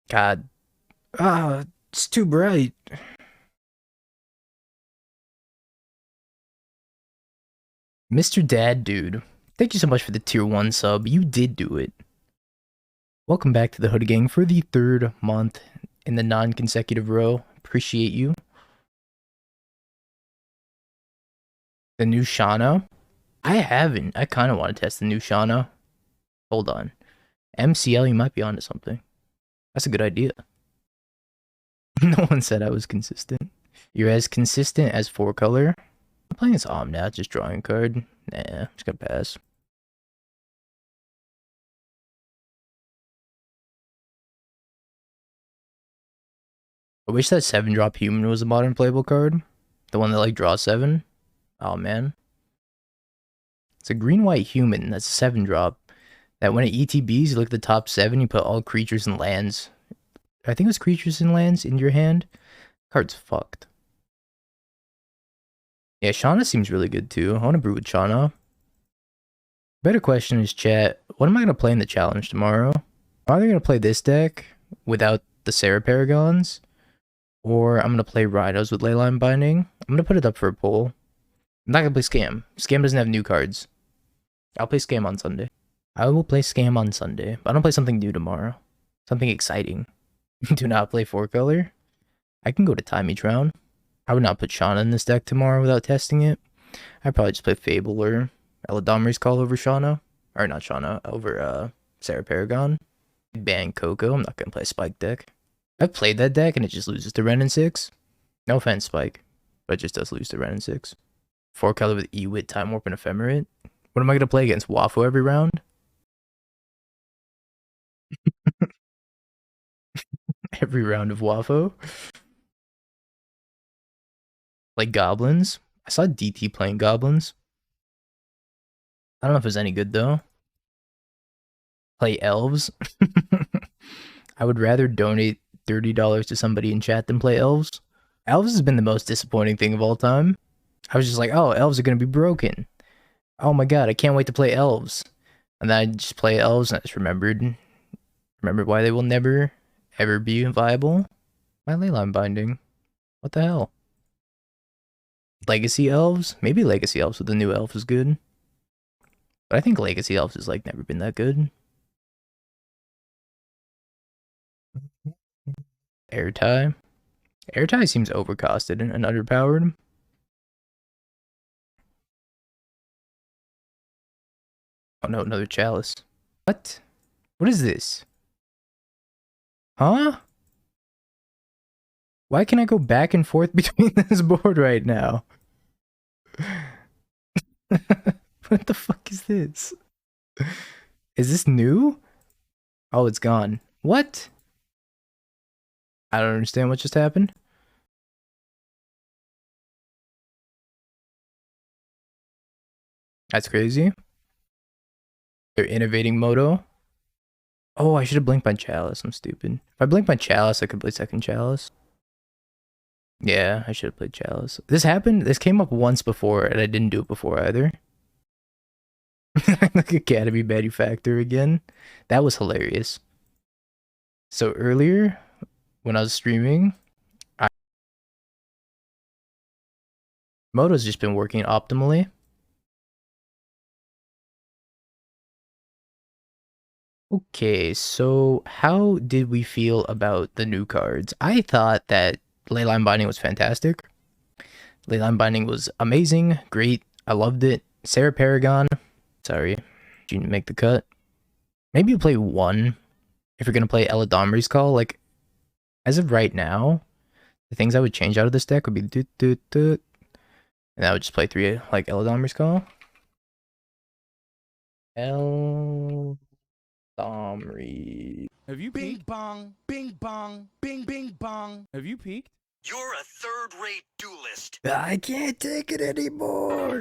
God. Ah, it's too bright. Mr. Dad Dude, thank you so much for the tier 1 sub. You did do it. Welcome back to the Hoodie Gang for the 3rd month in the non-consecutive row. Appreciate you. The new Shauna? I haven't. I kind of want to test the new Shauna. Hold on. MCL, you might be onto something. That's a good idea. No one said I was consistent. You're as consistent as 4-color. I'm playing this Omnath, just drawing a card. Nah, just gonna pass. I wish that 7-drop human was a modern playable card. The one that like draws 7. Oh man. It's a green-white human that's a 7-drop. That when it ETBs, you look at the top 7, you put all creatures and lands. I think it was creatures and lands in your hand. Card's fucked. Yeah, Shauna seems really good too. I want to brew with Shauna. Better question is, chat, what am I going to play in the challenge tomorrow? I'm either going to play this deck without the Sarah Paragons, or I'm going to play Rhinos with Leyline Binding. I'm going to put it up for a poll. I'm not going to play Scam. Scam doesn't have new cards. I'll play Scam on Sunday. I will play Scam on Sunday, but I don't play something new tomorrow. Something exciting. Do not play 4-color. I can go to Timey Drown. I would not put Shauna in this deck tomorrow without testing it. I'd probably just play Fable or Eladamri's Call over Shauna. Or not Shauna, over Sarah Paragon. Ban Coco. I'm not going to play Spike deck. I've played that deck and it just loses to Ren and 6. No offense, Spike, but it just does lose to Ren and 6. 4-color with Ewit, Time Warp, and Ephemerate. What am I going to play against? Waffle every round? Every round of Waffle? Like Goblins? I saw DT playing Goblins. I don't know if it's any good though. Play Elves? I would rather donate $30 to somebody in chat than play Elves. Elves has been the most disappointing thing of all time. I was just like, oh, Elves are going to be broken. Oh my god, I can't wait to play Elves. And then I just play Elves and I just remembered why they will never, ever be viable. My Leyline Binding. What the hell? Legacy Elves? Maybe Legacy Elves with the new elf is good. But I think Legacy Elves has like never been that good. Airtie. Airtie seems overcosted and underpowered. Oh no, another Chalice. What? What is this? Huh? Why can I go back and forth between this board right now? What the fuck is this? Is this new? Oh, it's gone. What? I don't understand what just happened. That's crazy. They're innovating Moto. Oh, I should have blinked my Chalice. I'm stupid. If I blinked my Chalice, I could play second Chalice. Yeah, I should have played Chalice. This happened. This came up once before, and I didn't do it before either. Like Academy Manufacturer again. That was hilarious. So earlier, when I was streaming, Moto's just been working optimally. Okay, so how did we feel about the new cards? I thought that Leyline Binding was fantastic. Leyline Binding was amazing, great. I loved it. Sarah Paragon, sorry, she didn't make the cut. Maybe you play one if you're gonna play Eladamri's Call. Like, as of right now, the things I would change out of this deck would be doot doot doot, and I would just play 3 like Eladamri's Call. Eladamri. Have you Bing peeked? bong, bing bong, bing bing bong. Have you peeked? You're a third-rate duelist. I can't take it anymore.